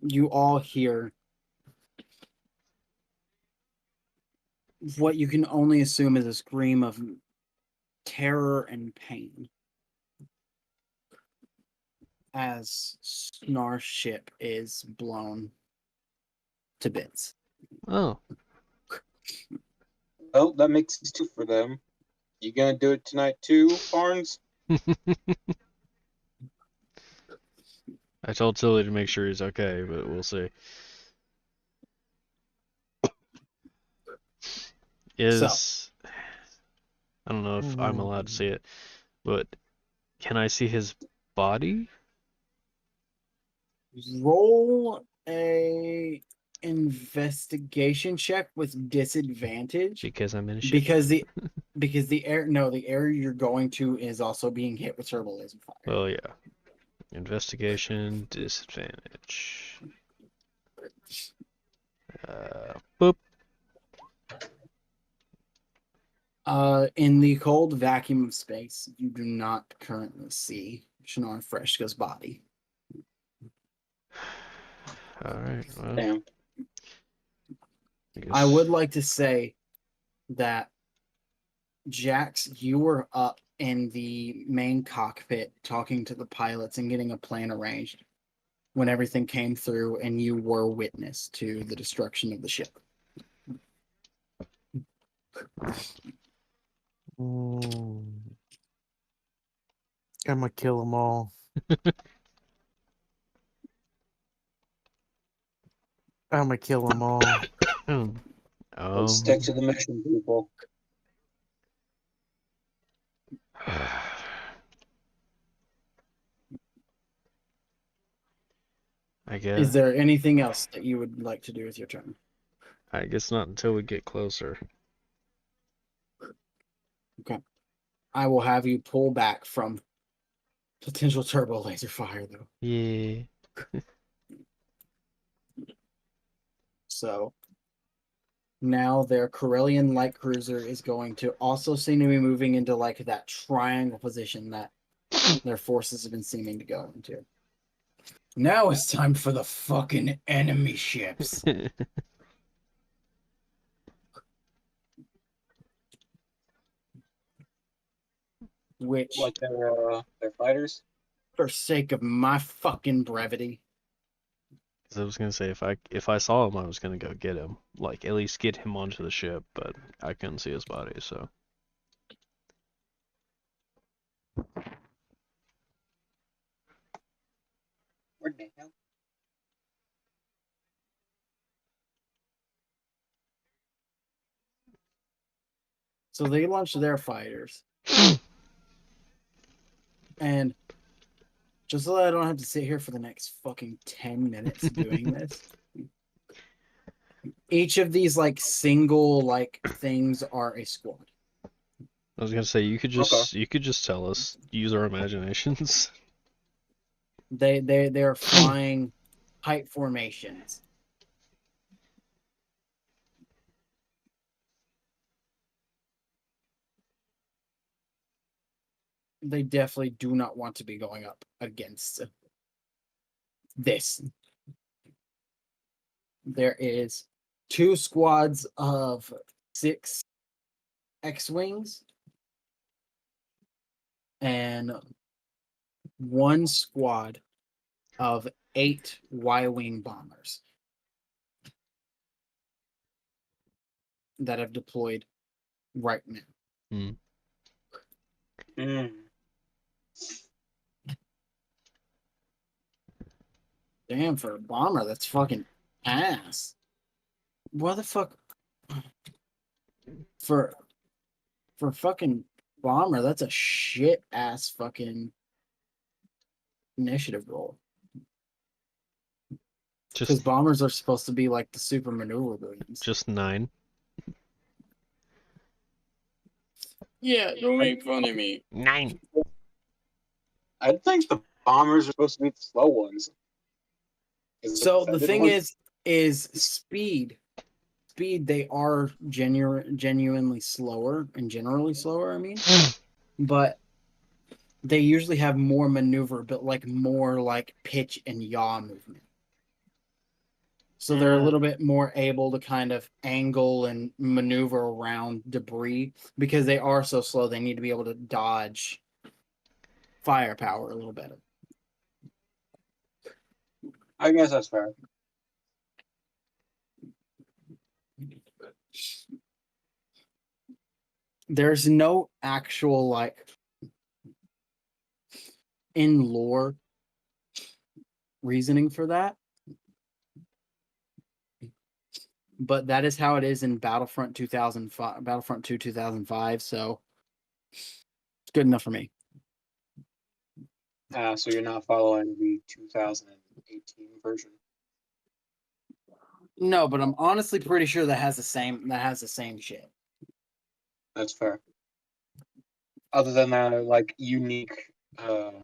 You all hear what you can only assume is a scream of terror and pain as Snahr's ship is blown to bits. Oh. Well, that makes it 2 for them. You gonna do it tonight too, Barnes? I told Tilly to make sure he's okay, but we'll see. I don't know if I'm allowed to see it, but can I see his body? Roll a investigation check with disadvantage Because I'm in a ship. because the area you're going to is also being hit with turbo laser fire. Well, yeah. Investigation disadvantage. Boop. In the cold vacuum of space, you do not currently see Snahr Freshka's body. All right. Well, Damn. I would like to say that Jax, you were up in the main cockpit talking to the pilots and getting a plan arranged when everything came through, and you were witness to the destruction of the ship. I'm gonna kill them all. I'm gonna kill them all. Let's stick to the mission, people. I guess. Is there anything else that you would like to do with your turn? I guess not until we get closer. Okay. I will have you pull back from potential turbo laser fire, though. Yeah. So now their Corellian light cruiser is going to also seem to be moving into like that triangle position that their forces have been seeming to go into. Now it's time for the fucking enemy ships. Which, Like their fighters. for sake of my fucking brevity, I was gonna say if I saw him, I was gonna go get him, like at least get him onto the ship, but I couldn't see his body, so. Where the hell? so they launched their fighters. And just so that I don't have to sit here for the next fucking 10 minutes doing this, each of these like single like things are a squad. I was gonna say you could just tell us, use our imaginations. They're flying tight formations. They definitely do not want to be going up against this. There is 2 squads of 6 X-Wings and 1 squad of 8 Y-Wing bombers. that have deployed right now. Mm. Damn, for a bomber, that's fucking ass. What the fuck? For fucking bomber, that's a shit ass fucking initiative roll. Because Just bombers are supposed to be like the super maneuverabilities. just 9. Yeah, don't make fun of me. 9. I think the bombers are supposed to be the slow ones. So the thing is speed. Speed, they are genuinely slower and generally slower, I mean. But they usually have more maneuver, but like more like pitch and yaw movement. So they're a little bit more able to kind of angle and maneuver around debris because they are so slow. They need to be able to dodge firepower a little better. I guess that's fair. There's no actual like in lore reasoning for that. But that is how it is in Battlefront 2005, Battlefront 2 2005, so it's good enough for me. So you're not following the 2018 version. No, but I'm honestly pretty sure that has the same shit. That's fair. Other than that, like unique little.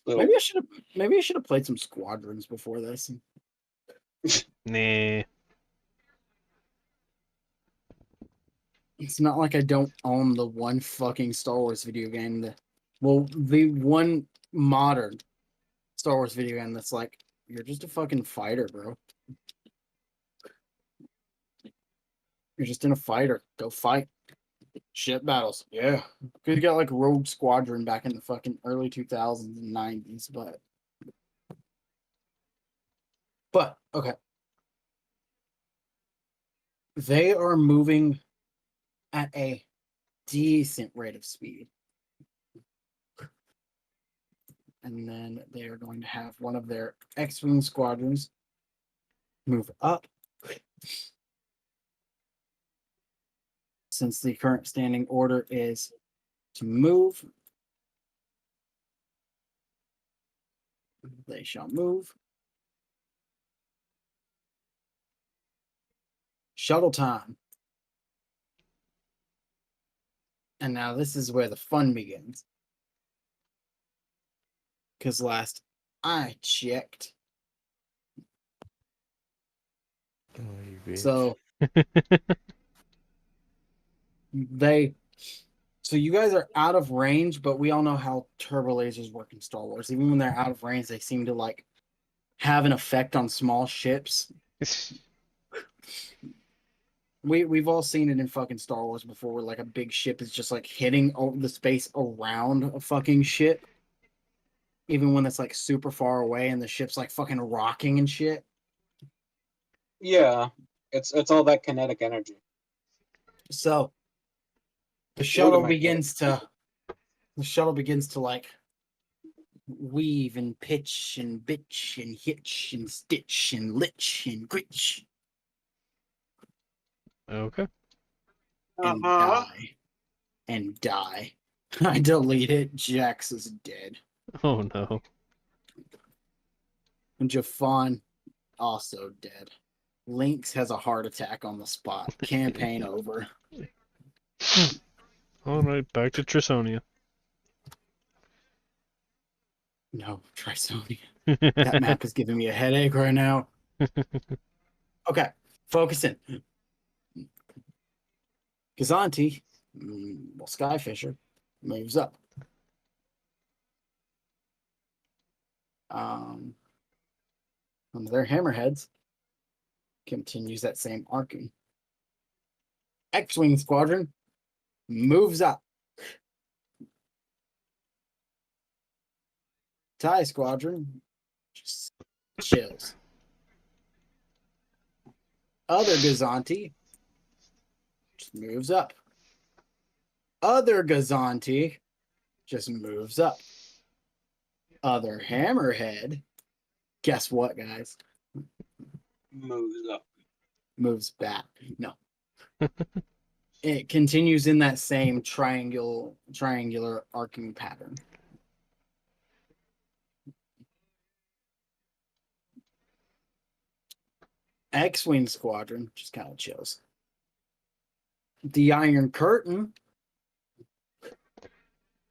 Maybe I should have played some Squadrons before this. Nah. It's not like I don't own the one fucking Star Wars video game the one modern Star Wars video game that's like, you're just a fucking fighter, bro. You're just in a fighter. Go fight. Ship battles. Yeah. Could have got like Rogue Squadron back in the fucking early 2000s and 90s, but okay. They are moving at a decent rate of speed. And then they are going to have one of their X-Wing squadrons move up. Since the current standing order is to move, they shall move. Shuttle time. And now this is where the fun begins. Because last I checked. Oh, you bitch. So so you guys are out of range, but we all know how turbo lasers work in Star Wars. Even when they're out of range, they seem to like have an effect on small ships. We've all seen it in fucking Star Wars before, where like a big ship is just like hitting the space around a fucking ship, even when it's like super far away and the ship's like fucking rocking and shit. Yeah, it's all that kinetic energy. So the shuttle begins to like weave and pitch and bitch and hitch and stitch and lich and gritch. Okay. And die. And die. I delete it. Jax is dead. Oh no. And Jafan also dead. Lyinxs has a heart attack on the spot. Campaign over. Alright, back to Trisonia. No, Trisonia. That map is giving me a headache right now. Okay, focusing. Gazanti, Skyfisher, moves up. One of their hammerheads continues that same arcing. X-Wing Squadron moves up. TIE Squadron just chills. Other Gazanti just moves up. Other Gazanti just moves up. Other Hammerhead, guess what, guys? Moves up. Moves back. No. It continues in that same triangular arcing pattern. X-Wing Squadron just kind of chills. The Iron Curtain.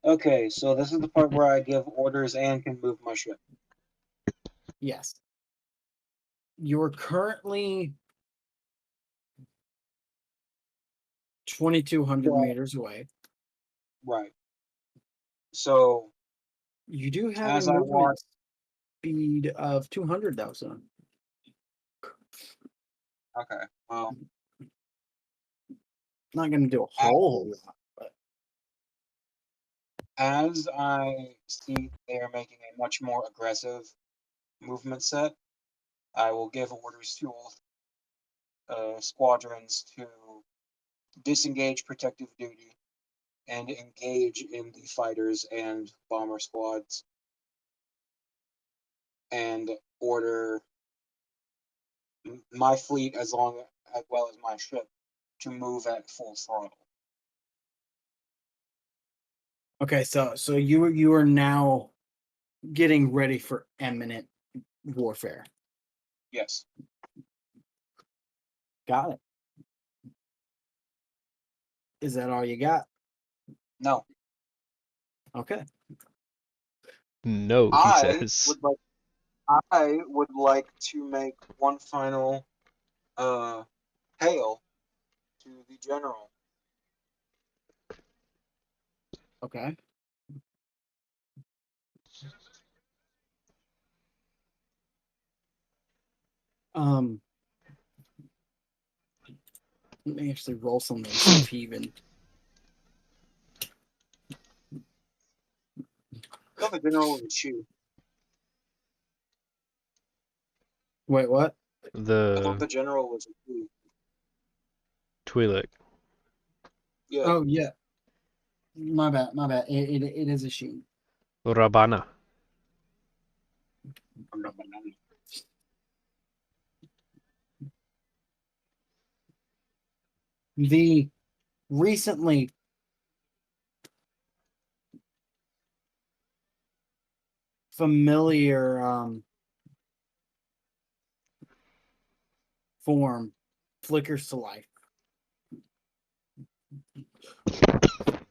Okay, so this is the part where I give orders and can move my ship. Yes. You're currently 2,200 Right. meters away. Right. So You do have As a I movement walk- speed of 200, though, son. okay, well, Not going to do a whole lot, but as I see they are making a much more aggressive movement set, I will give orders to all squadrons to disengage protective duty and engage in the fighters and bomber squads, and order my fleet as well as my ship to move at full throttle. okay. So you are now getting ready for imminent warfare. Yes. Got it. Is that all you got? No. Okay. No, he I says. would like to make one final hail to the general. Okay. Let me actually roll something and see if he even. I thought the general was a shoe. Wait, what? I thought The the general was a shoe. Twi'lek. Yeah. Oh yeah. My bad. My bad. It is a she. Rabana. I'm not banana. The recently familiar form flickers to life.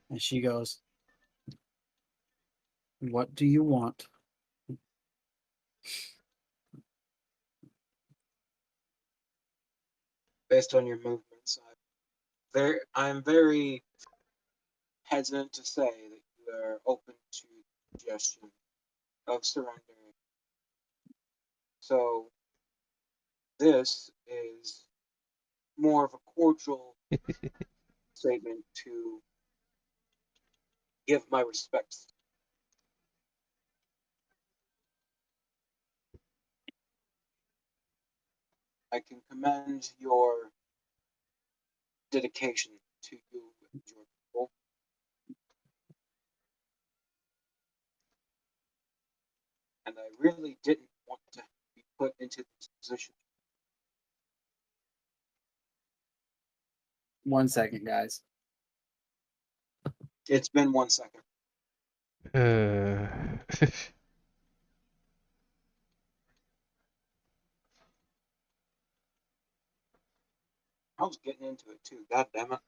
And she goes, "What do you want?" Based on your movements, I'm very hesitant to say that you are open to the suggestion of surrendering. So this is more of a cordial statement to give my respects. I can commend your dedication to you and your people. And I really didn't want to be put into this position. 1 second, guys. It's been 1 second. I was getting into it too. God damn it.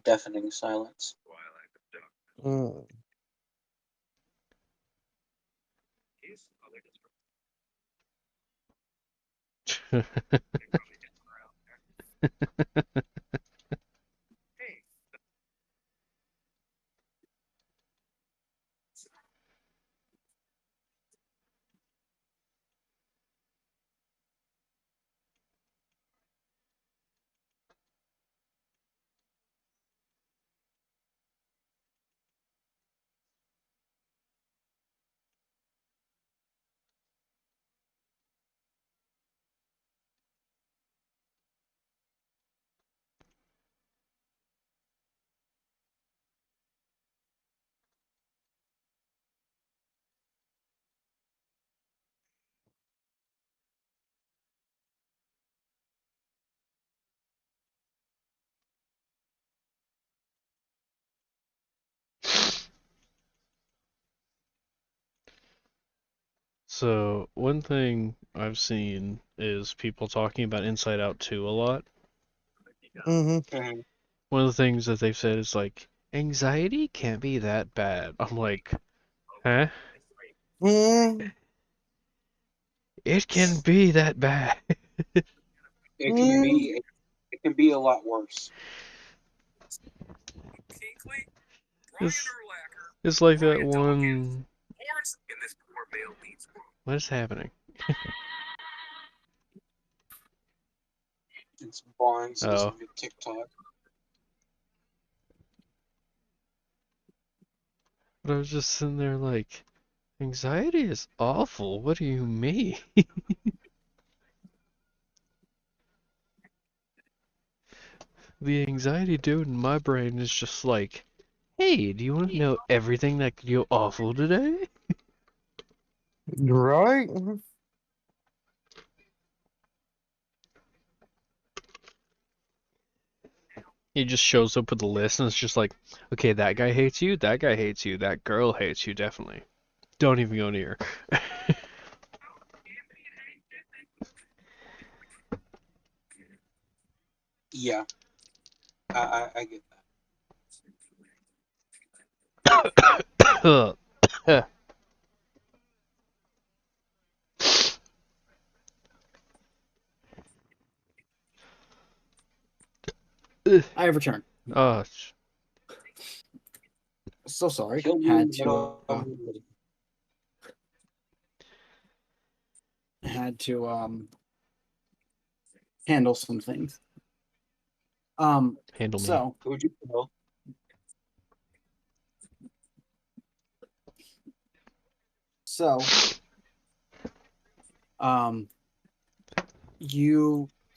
Deafening silence. Mm. So, one thing I've seen is people talking about Inside Out 2 a lot. Mm-hmm. Mhm. One of the things that they've said is like, anxiety can't be that bad. I'm like, huh? Mm-hmm. It can be that bad. It can be. It can be a lot worse. It's, it's like that one. What is happening? It's Barnes Oh. listening to TikTok. But I was just sitting there like, anxiety is awful. What do you mean? The anxiety dude in my brain is just like, hey, do you want to know everything that could go awful today? Right? He just shows up with a list and it's just like, okay, that guy hates you, that guy hates you, that girl hates you, definitely. Don't even go near. Yeah, I get that. I have returned. Oh, So sorry. Kill you in Had the to middle of your video. had to handle some things. handle me. So Who'd you kill?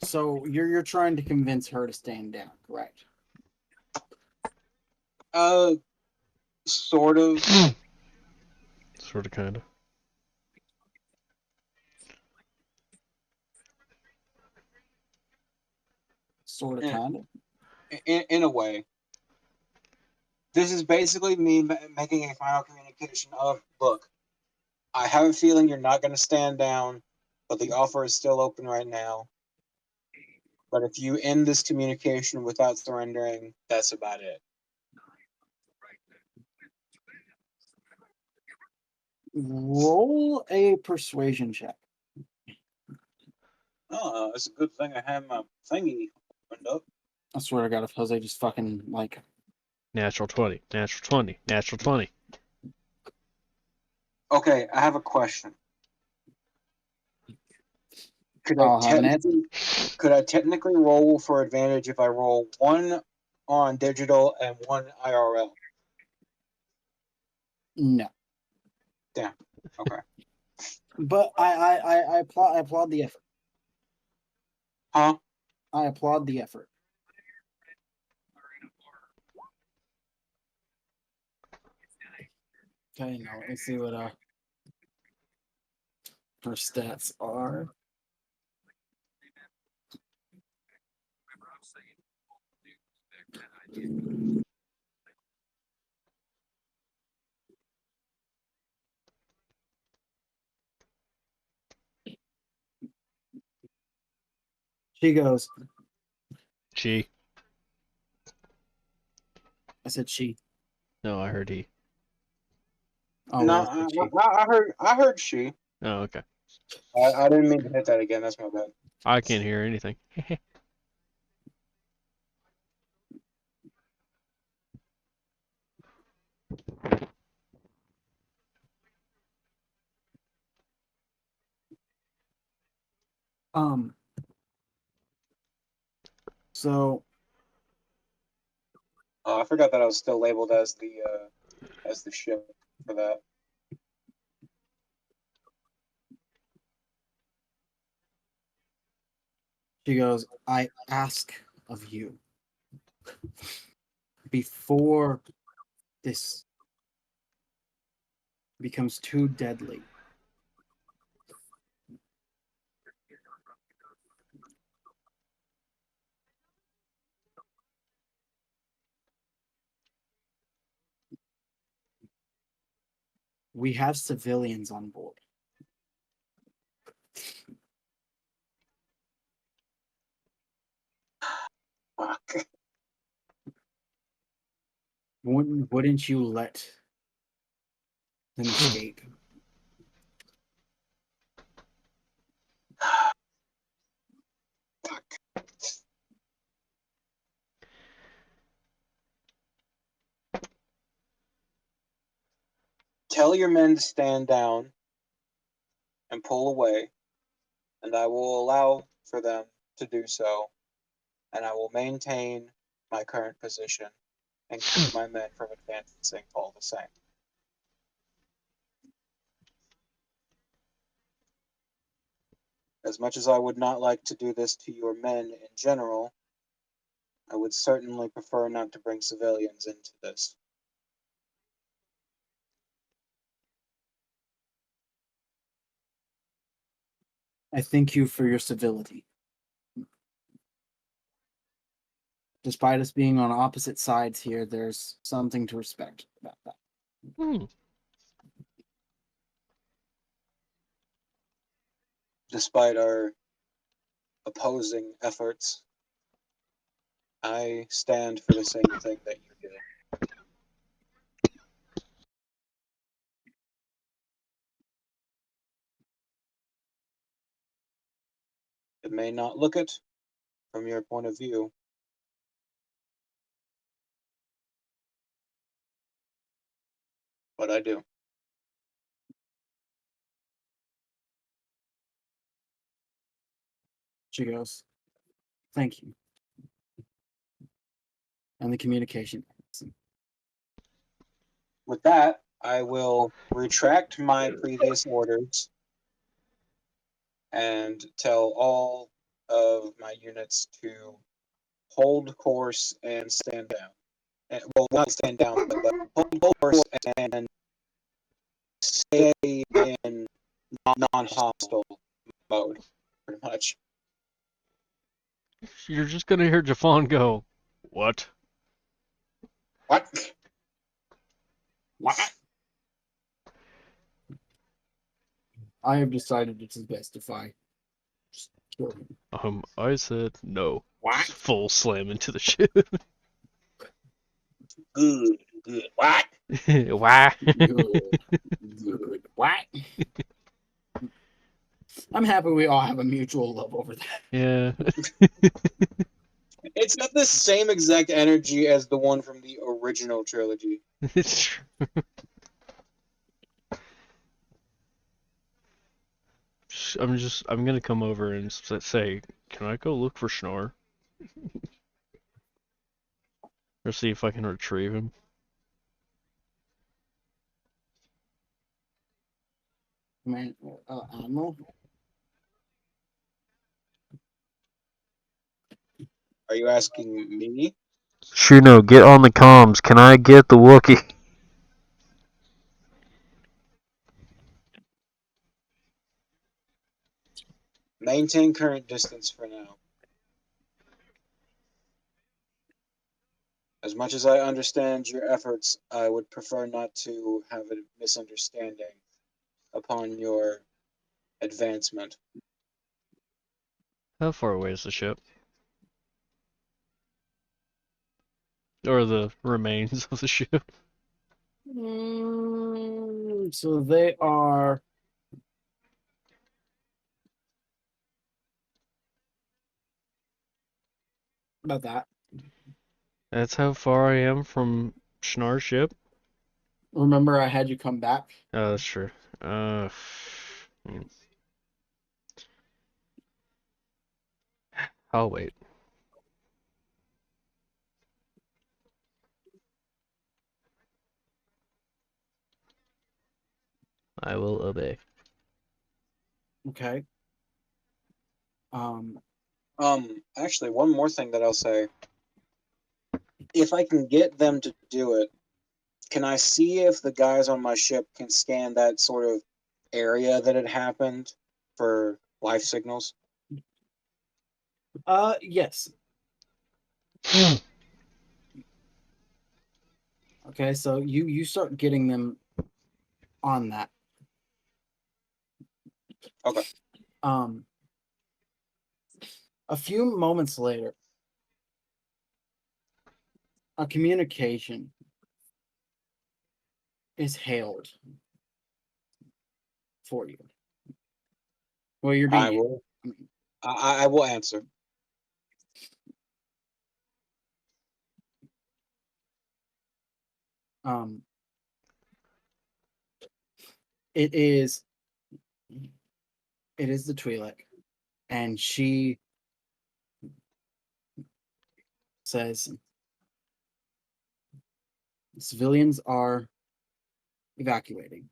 so you're trying to convince her to stand down, correct? Sort of. Sort of, kind of. Sort of, Yeah. kind of. In a way. This is basically me making a final communication of, look, I have a feeling you're not going to stand down, but the offer is still open right now. But if you end this communication without surrendering, that's about it. Roll a persuasion check. Oh, it's a good thing I have my thingy opened up. I swear to God, if Jose just fucking like Natural 20, natural 20, natural 20. Okay, I have a question. Could I'll have an answer. I technically roll for advantage if I roll one on digital and one IRL? No. Damn. Okay. But I applaud the effort. Huh? I applaud the effort. Okay, now let me see what her stats are. She goes, She. I said she. No, I heard he. Oh, No, well, it's she. I heard she. Oh, okay. I didn't mean to hit that again. That's my bad. I can't hear anything. Um. So I forgot that I was still labeled as the ship for that. she goes, I ask of you, before this becomes too deadly, we have civilians on board. Fuck. Wouldn't you let them escape? Tell your men to stand down and pull away, and I will allow for them to do so, and I will maintain my current position and keep my men from advancing all the same. As much as I would not like to do this to your men in general, I would certainly prefer not to bring civilians into this. I thank you for your civility. Despite us being on opposite sides here, there's something to respect about that. Hmm. Despite our opposing efforts, I stand for the same thing that you do. It may not look it from your point of view, but I do. She goes, thank you. And the communication. With that, I will retract my previous orders and tell all of my units to hold course and stand down. And, well, not stand down, but hold course and stay in non-hostile mode, pretty much. You're just gonna hear Jafan go, "What?" What? What? I have decided it's best if I just kill him. I said no. What? Just full slam into the ship. Good, good. What? Why? Good. Good. What? I'm happy we all have a mutual love over that. Yeah. It's got the same exact energy as the one from the original trilogy. It's true. I'm gonna come over and say, can I go look for Snahr? Or see if I can retrieve him. Man, Admiral? Are you asking me? Shuno, get on the comms. Can I get the Wookiee? Maintain current distance for now. As much as I understand your efforts, I would prefer not to have a misunderstanding upon your advancement. How far away is the ship? Or the remains of the ship? So they are. About that. That's how far I am from Snahr ship. Remember, I had you come back. Oh, that's true. Hmm. I'll wait. I will obey. Okay. Actually, one more thing that I'll say. If I can get them to do it, can I see if the guys on my ship can scan that sort of area that had happened for life signals? Yes. Okay, so you start getting them on that. Okay. A few moments later, a communication is hailed for you. Well, you're I being. will. I will answer. Um, it is the Twi'lek, and she says civilians are evacuating.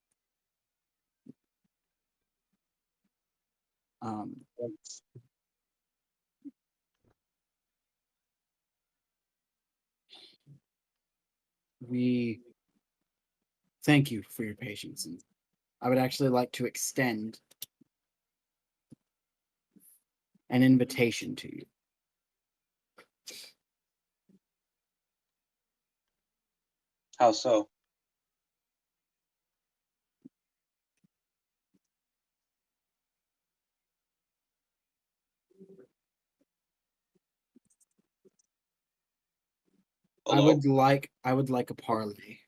We thank you for your patience, and I would actually like to extend an invitation to you. How so? I Hello? would like a parlay.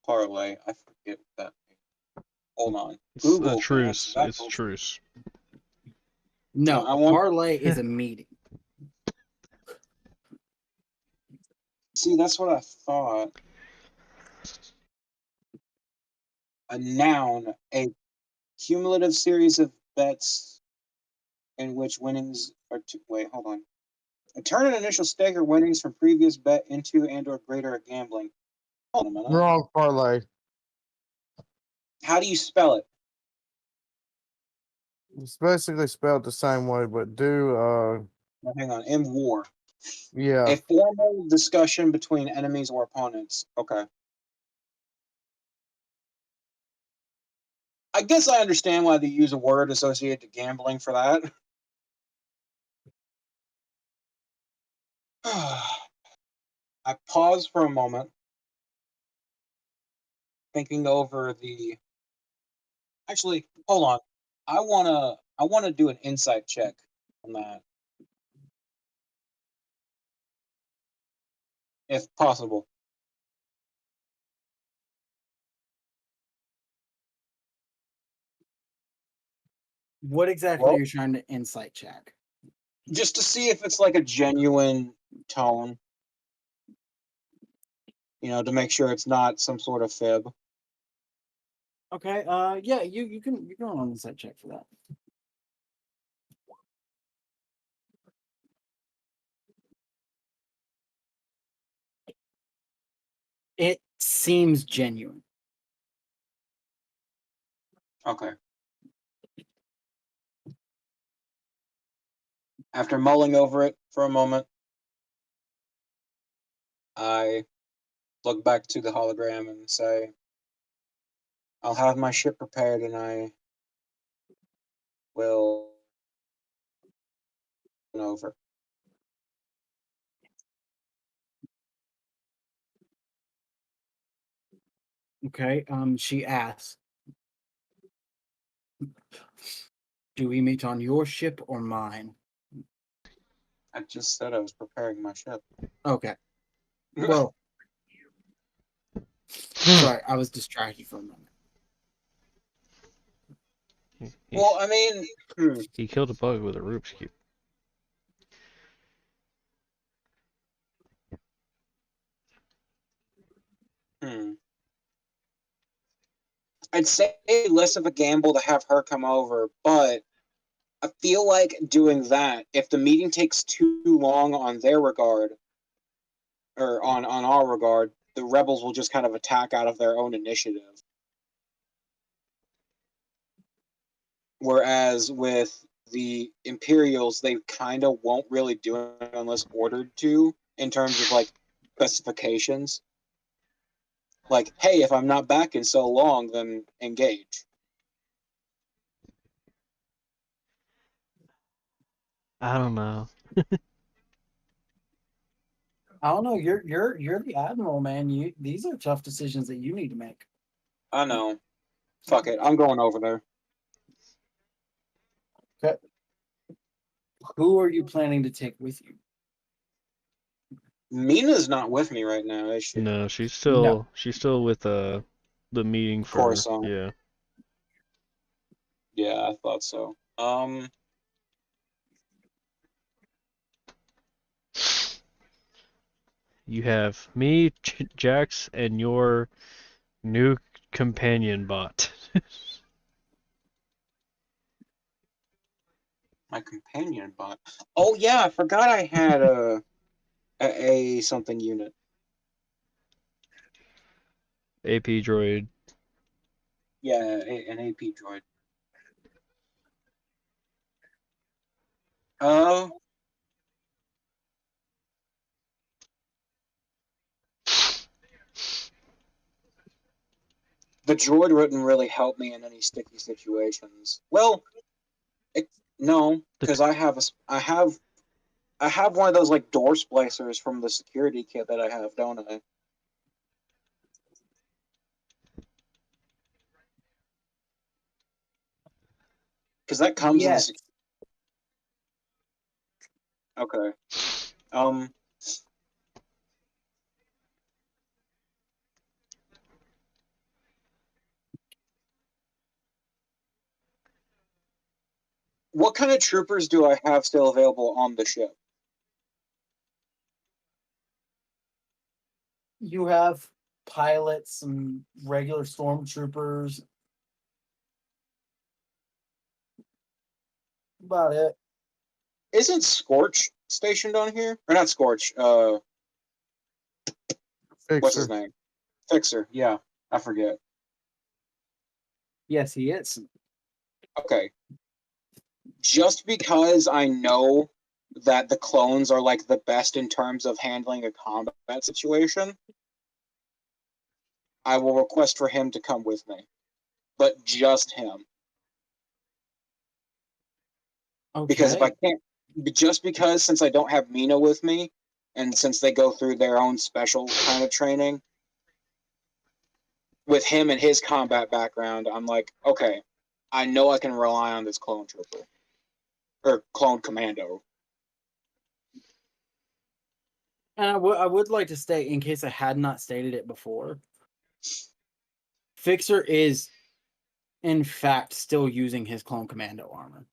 Parlay. I forget what that means. Hold on. It's a Google can answer truce. that It's a question. truce. No, I a want- parlay is a meeting. See, that's what I thought. A noun, a cumulative series of bets in which winnings are wait, hold on. A turn an initial stake or winnings from previous bet into and/or greater gambling. Hold on a minute. Wrong parlay. How do you spell it? It's basically spelled the same way, but Now, hang on. M war. yeah. A formal discussion between enemies or opponents. Okay. I guess I understand why they use a word associated to gambling for that. I pause for a moment, thinking over the. Actually, hold on. I wanna do an insight check on that, if possible. What exactly Well, are you trying to insight check? just to see if it's like a genuine tone, to make sure it's not some sort of fib. Okay. Yeah. You can go on an insight check for that. It seems genuine. Okay. After mulling over it for a moment, I look back to the hologram and say, I'll have my ship prepared and I will over. Okay. She asks, "Do we meet on your ship or mine?" I just said I was preparing my ship. Okay. Well, Sorry, I was distracted for a moment. Well, I mean, He killed a bug with a Rubik's Cube. I'd say less of a gamble to have her come over, but I feel like doing that, if the meeting takes too long on their regard, or on our regard, the rebels will just kind of attack out of their own initiative. Whereas with the Imperials, they kind of won't really do it unless ordered to, in terms of like specifications. Like, hey, if I'm not back in so long, then engage. I don't know. I don't know. You're the admiral, man. These are tough decisions that you need to make. I know. Fuck it, I'm going over there. Okay. Who are you planning to take with you? Mina's not with me right now, is she? No, she's still with the meeting for Coruscant. yeah. Yeah, I thought so. You have me, Jax, and your new companion bot. My companion bot. Oh yeah, I forgot I had a something unit. AP droid. Yeah, an AP droid. Oh. The droid wouldn't really help me in any sticky situations. Well, no, because I have one of those like door splicers from the security kit that I have, don't I? Because that comes in the. Okay. What kind of troopers do I have still available on the ship? You have pilots and regular stormtroopers. About it. Isn't Scorch stationed on here? Or not Scorch, what's his name? Fixer, yeah. I forget. Yes, he is. Okay. Just because I know that the clones are like the best in terms of handling a combat situation, I will request for him to come with me. But just him. Okay. Because if I can't, just because since I don't have Mina with me, and since they go through their own special kind of training, with him and his combat background, I'm like, okay, I know I can rely on this clone trooper. Or clone commando. And I would like to state, in case I had not stated it before, Fixer is, in fact, still using his clone commando armor.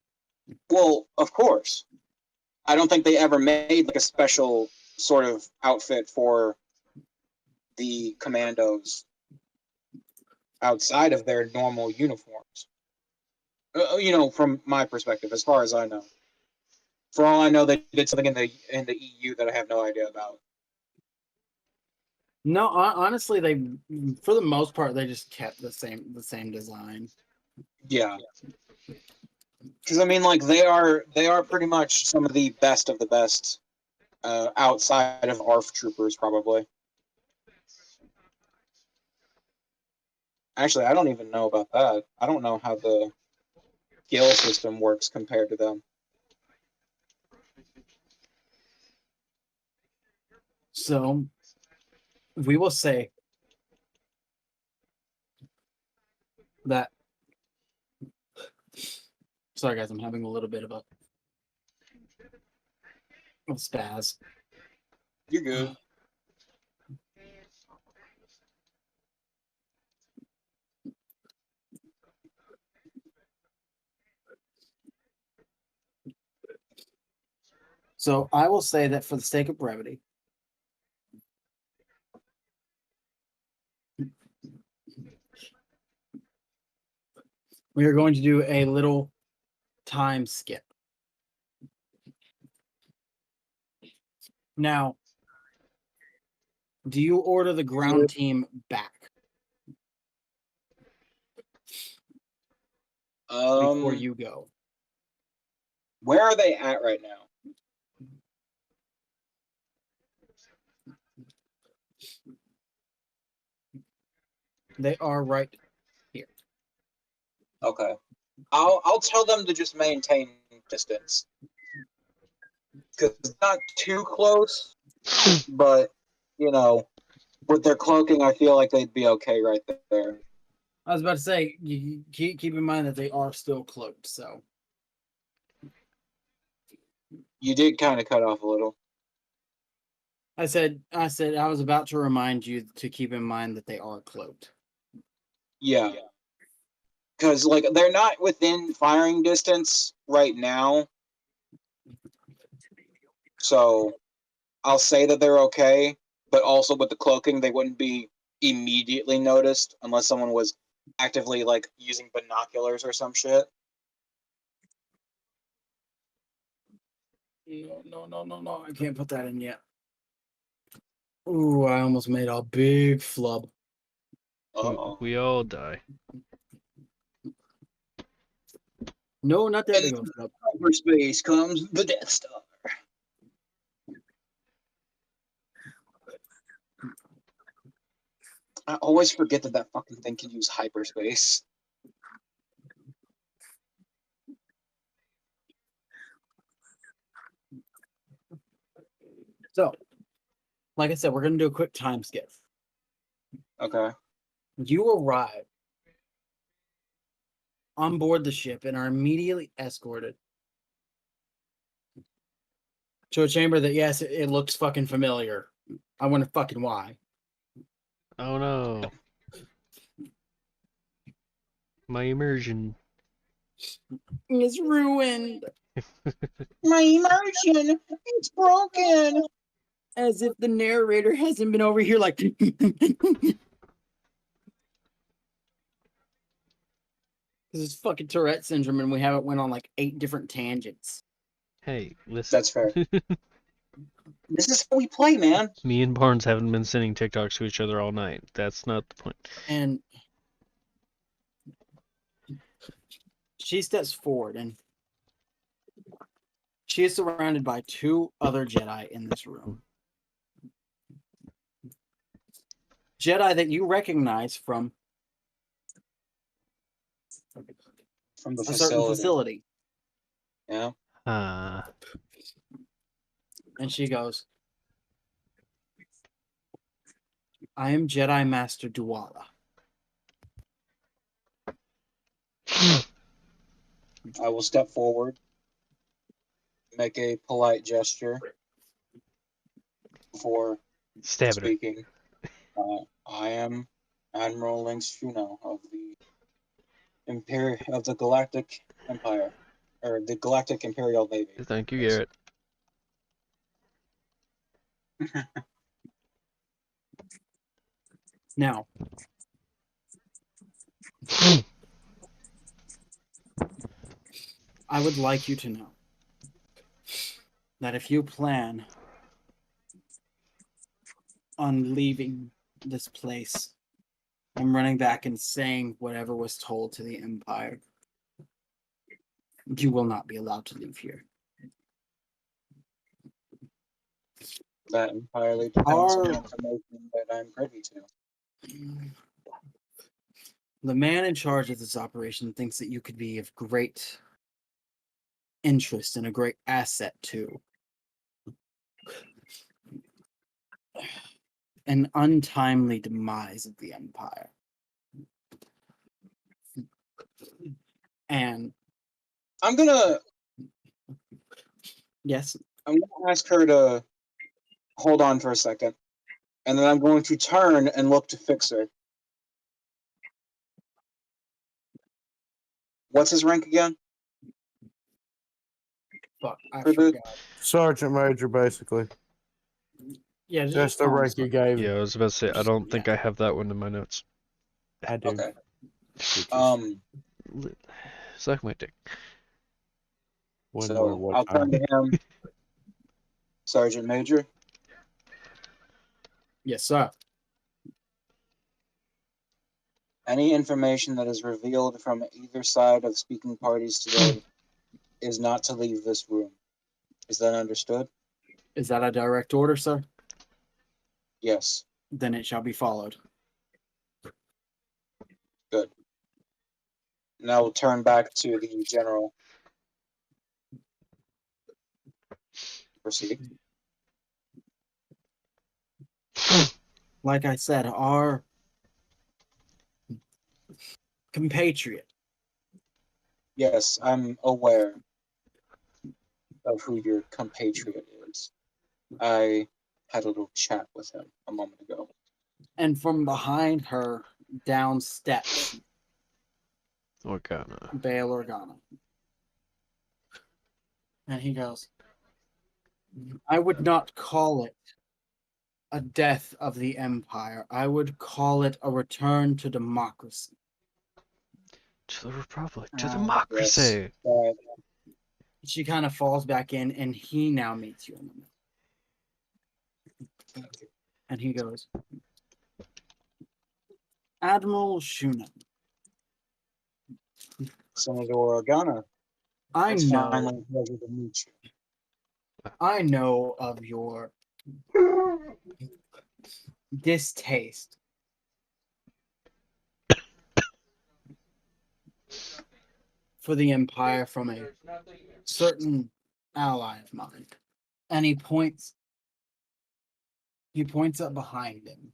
Well, of course. I don't think they ever made like a special sort of outfit for the commandos outside of their normal uniforms. From my perspective, as far as I know. For all I know, they did something in the EU that I have no idea about. No, honestly, for the most part, they just kept the same design. Yeah. Because I mean, like they are pretty much some of the best outside of ARF troopers, probably. Actually, I don't even know about that. I don't know how the skill system works compared to them. So, we will say that. Sorry, guys, I'm having a little bit of a spaz. You're good. So I will say that for the sake of brevity, we are going to do a little time skip. Now, do you order the ground team back before you go? Where are they at right now? They are right here. Okay. I'll tell them to just maintain distance. Because it's not too close, but, you know, with their cloaking, I feel like they'd be okay right there. I was about to say, you keep in mind that they are still cloaked, so. You did kind of cut off a little. I said I was about to remind you to keep in mind that they are cloaked. Yeah. Because, like, they're not within firing distance right now. So, I'll say that they're okay. But also with the cloaking, they wouldn't be immediately noticed unless someone was actively, like, using binoculars or some shit. No. I can't put that in yet. Ooh, I almost made a big flub. Uh-oh. We all die. No, not that And big of a flub. hyperspace comes the Death Star. I always forget that fucking thing can use hyperspace. So, like I said, we're gonna do a quick time skip. Okay. You arrive on board the ship and are immediately escorted to a chamber that, yes, it looks fucking familiar. I wonder fucking why. Oh no. My immersion. It's ruined. My immersion, it's broken. As if the narrator hasn't been over here like. Because it's fucking Tourette syndrome and we haven't went on like 8 different tangents. Hey, listen. That's fair. This is how we play, man. Me and Barnes haven't been sending TikToks to each other all night. That's not the point. And she steps forward and she is surrounded by 2 other Jedi in this room. Jedi that you recognize from From the a certain facility. Yeah. And she goes, I am Jedi Master Duala. I will step forward, make a polite gesture before Stab it. speaking. I am Admiral Lyinxs Shuno of the Galactic Empire, or the Galactic Imperial Navy. Thank you, Garrett. Now, I would like you to know that if you plan on leaving this place and running back and saying whatever was told to the Empire, you will not be allowed to leave here. That entirely depends on the information that I'm privy to. The man in charge of this operation thinks that you could be of great interest and a great asset to an untimely demise of the Empire. And I'm gonna ask her to hold on for a second, and then I'm going to turn and look to fix her. What's his rank again? Fuck, I For the- forgot. Sergeant Major, basically. Yeah, That's the call him rank you Sergeant. gave. Yeah, I was about to say, I don't think I have that one in my notes. I do. Okay. Which is Suck my dick. one So more one I'll time. turn to him. Sergeant Major, Yes, sir. any information that is revealed from either side of speaking parties today is not to leave this room. Is that understood? Is that a direct order, sir? Yes. Then it shall be followed. Good. Now we'll turn back to the general. Proceed. Like I said, our compatriot. Yes, I'm aware of who your compatriot is. I had a little chat with him a moment ago. And from behind her, down steps Organa. Bail Organa. And he goes, I would not call it a death of the empire. I would call it a return to democracy. To the Republic. To Yes. democracy. She kind of falls back in, and he now meets you in the middle. And he goes, Admiral Shuno, Senator Organa, I it's know finally a pleasure to meet you. I know of your distaste for the Empire from a certain ally of mine. And he points up behind him.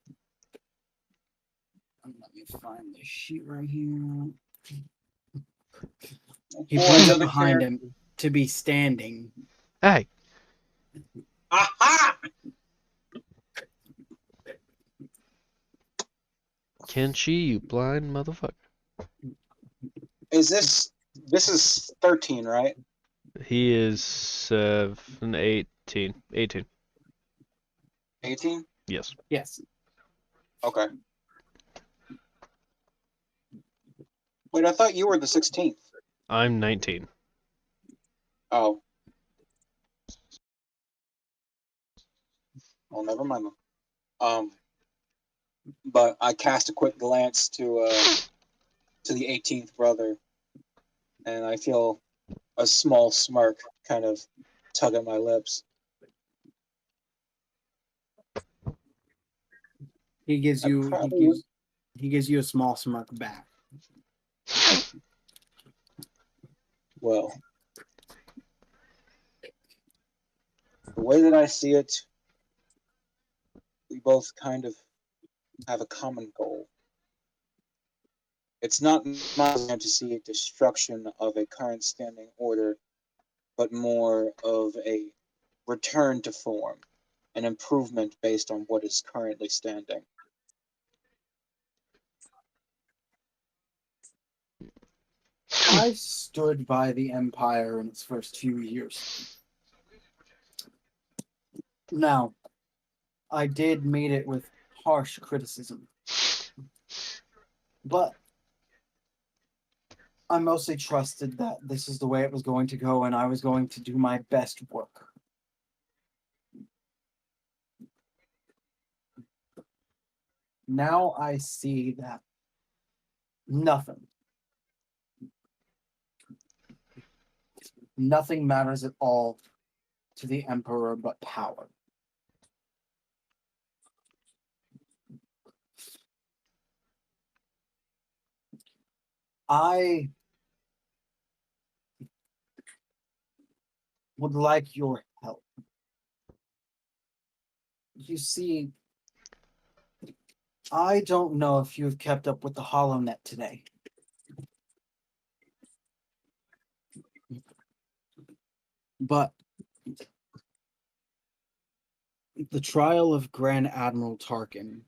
Let me find this sheet right here. He points up behind him to be standing. Hey, Aha! can she, you blind motherfucker? This is 13, right? He is an 18. 18. 18? Yes. Yes. Okay. Wait, I thought you were the 16th. I'm 19. Oh. Well, never mind. But I cast a quick glance to the 18th brother, and I feel a small smirk kind of tug at my lips. He gives you he gives you a small smirk back. Well, the way that I see it, we both kind of have a common goal. It's not my plan to see a destruction of a current standing order, but more of a return to form, an improvement based on what is currently standing. I stood by the Empire in its first few years. Now, I did meet it with harsh criticism. But I mostly trusted that this is the way it was going to go, and I was going to do my best work. Now I see that nothing matters at all to the Emperor but power. I would like your help. You see, I don't know if you've kept up with the HoloNet today. But the trial of Grand Admiral Tarkin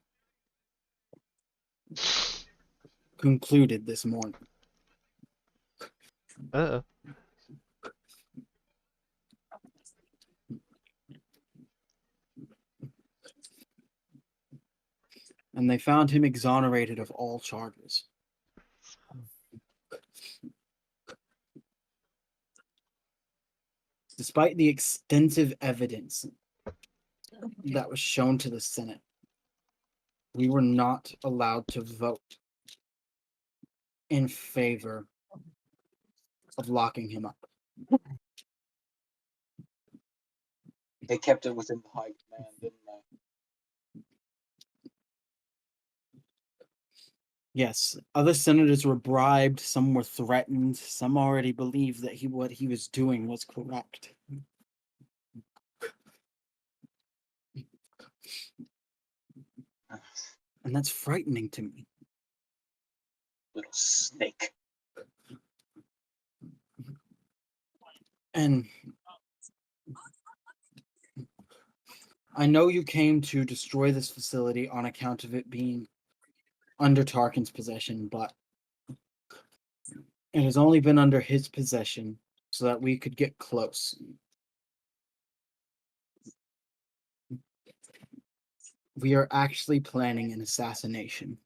concluded this morning. Uh-oh. and they found him exonerated of all charges. Despite the extensive evidence that was shown to the Senate, we were not allowed to vote in favor of locking him up. They kept it within the high command, didn't they? Yes, other senators were bribed, some were threatened, some already believed that what he was doing was correct. And that's frightening to me. Little snake. And I know you came to destroy this facility on account of it being under Tarkin's possession, but it has only been under his possession so that we could get close. We are actually planning an assassination.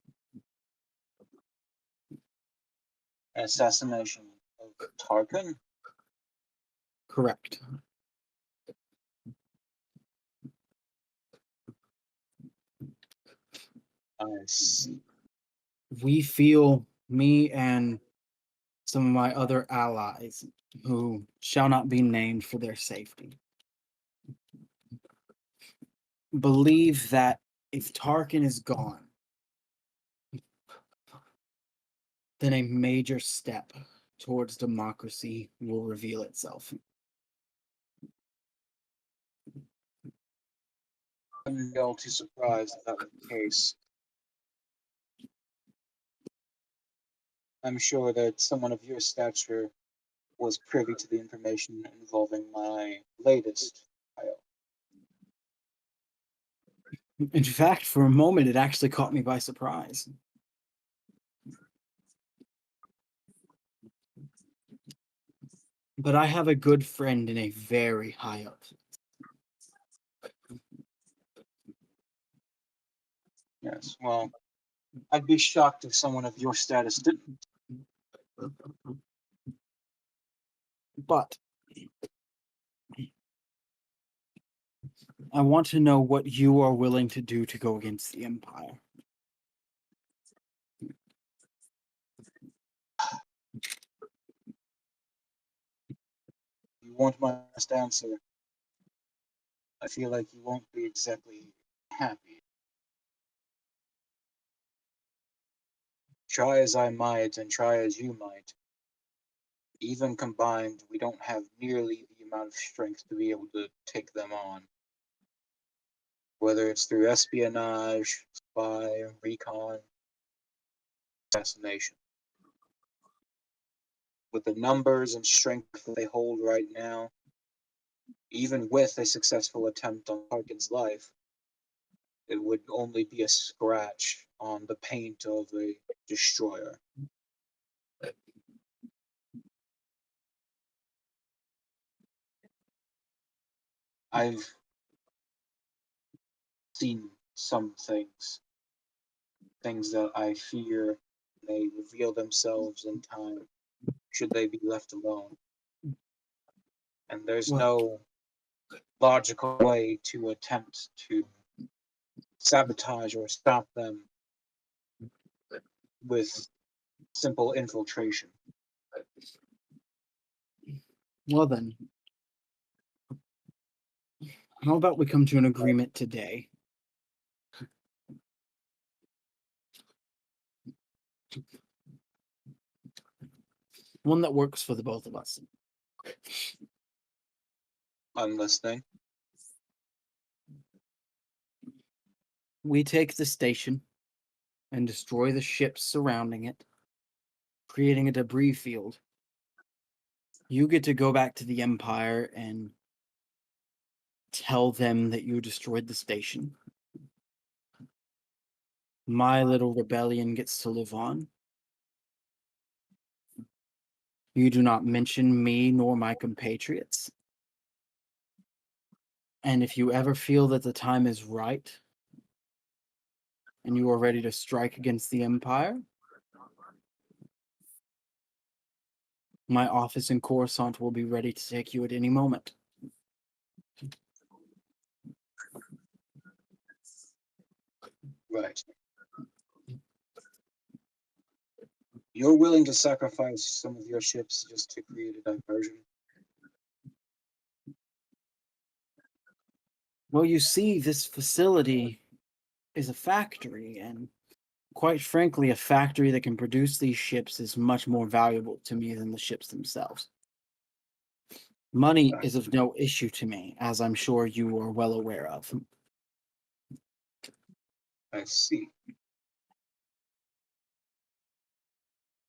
An assassination of Tarkin? Correct. I see. We feel, me and some of my other allies, who shall not be named for their safety, believe that if Tarkin is gone, then a major step towards democracy will reveal itself. I'm all too surprised if that was the case. I'm sure that someone of your stature was privy to the information involving my latest trial. In fact, for a moment, it actually caught me by surprise. But I have a good friend in a very high up. Yes, well, I'd be shocked if someone of your status didn't. But I want to know what you are willing to do to go against the Empire. You want my honest answer? I feel like you won't be exactly happy. Try as I might and try as you might, even combined, we don't have nearly the amount of strength to be able to take them on. Whether it's through espionage, spy, recon, assassination. With the numbers and strength that they hold right now, even with a successful attempt on Tarkin's life, it would only be a scratch on the paint of a destroyer. I've seen some things that I fear may reveal themselves in time should they be left alone. And there's no logical way to attempt to sabotage or stop them with simple infiltration. Well then, how about we come to an agreement today? One that works for the both of us. I'm listening. We take the station and destroy the ships surrounding it, creating a debris field. You get to go back to the Empire and tell them that you destroyed the station. My little rebellion gets to live on. You do not mention me nor my compatriots. And if you ever feel that the time is right, and you are ready to strike against the Empire, my office in Coruscant will be ready to take you at any moment. Right. You're willing to sacrifice some of your ships just to create a diversion? Well, you see, this facility is a factory, and quite frankly, a factory that can produce these ships is much more valuable to me than the ships themselves. Money is of no issue to me, as I'm sure you are well aware of. I see.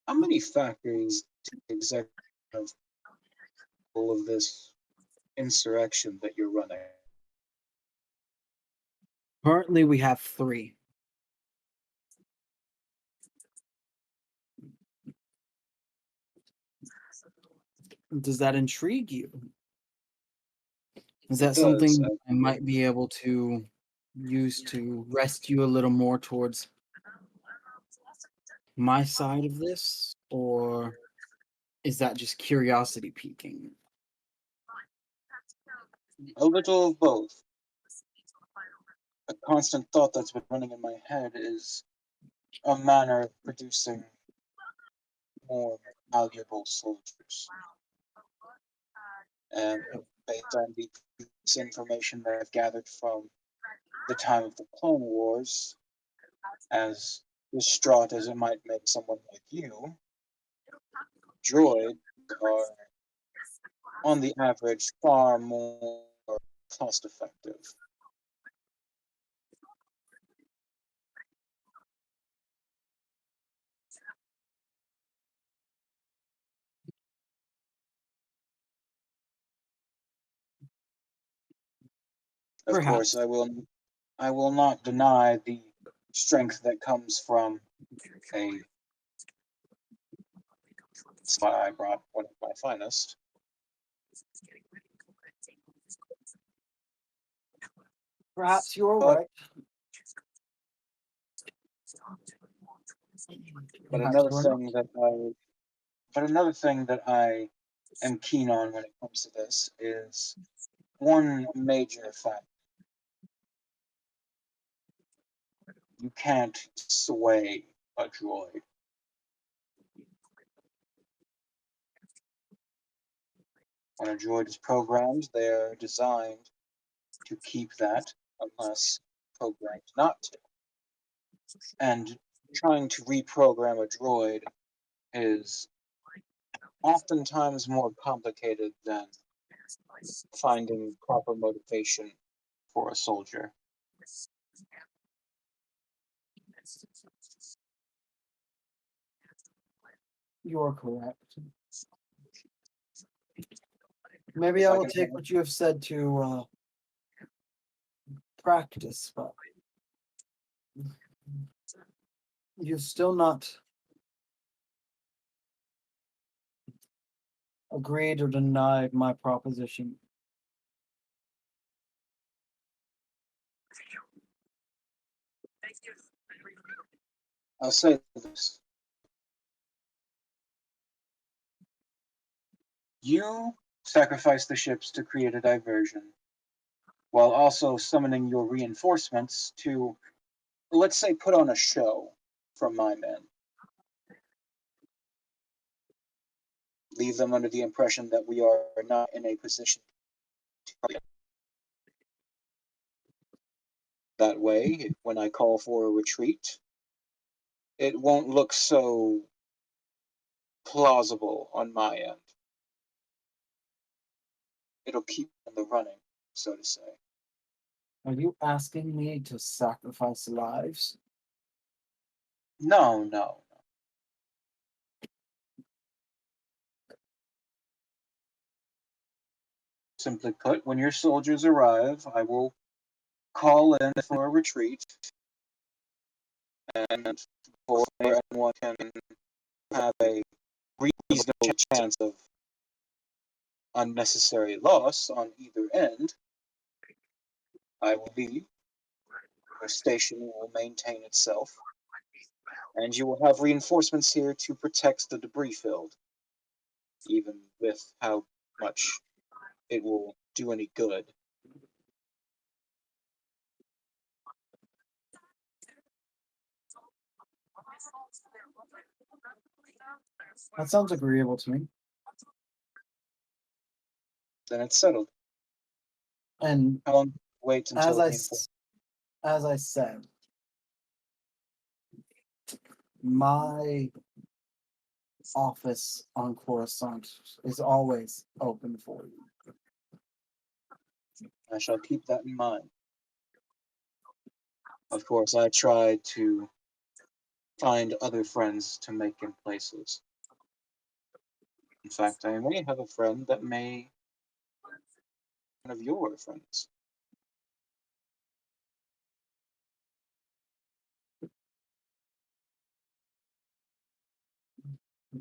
How many factories exactly have all of this insurrection that you're running? Currently, we have 3. Does that intrigue you? Is It that something does. I might be able to use to rescue a little more towards my side of this? Or is that just curiosity piquing? A little of both. A constant thought that's been running in my head is a manner of producing more valuable soldiers. And based on this information that I've gathered from the time of the Clone Wars, as distraught as it might make someone like you, droids are, on the average, far more cost effective. Of Perhaps. course, I will not deny the strength that comes from a. That's why I brought one of my finest. Perhaps you're But- right. But Perhaps another you're thing not. that I am keen on when it comes to this is one major fact. You can't sway a droid. When a droid is programmed, they're designed to keep that unless programmed not to. And trying to reprogram a droid is oftentimes more complicated than finding proper motivation for a soldier. You're correct. Maybe If I I will can take have- what you have said to practice, but you've still not agreed or denied my proposition. I'll say this. You sacrifice the ships to create a diversion, while also summoning your reinforcements to, let's say, put on a show from my men. Leave them under the impression that we are not in a position to. That way, when I call for a retreat, it won't look so plausible on my end. It'll keep in the running, so to say. Are you asking me to sacrifice lives? No. Simply put, when your soldiers arrive, I will call in for a retreat, and before anyone can have a reasonable chance of unnecessary loss on either end, I will leave, The station will maintain itself, and you will have reinforcements here to protect the debris field, even with how much it will do any good. That sounds agreeable to me. Then it's settled. And How long wait until as I, reinforcements? as I said, my office on Coruscant is always open for you. I shall keep that in mind. Of course, I tried to find other friends to make in places. In fact, I may have a friend that may be one of your friends.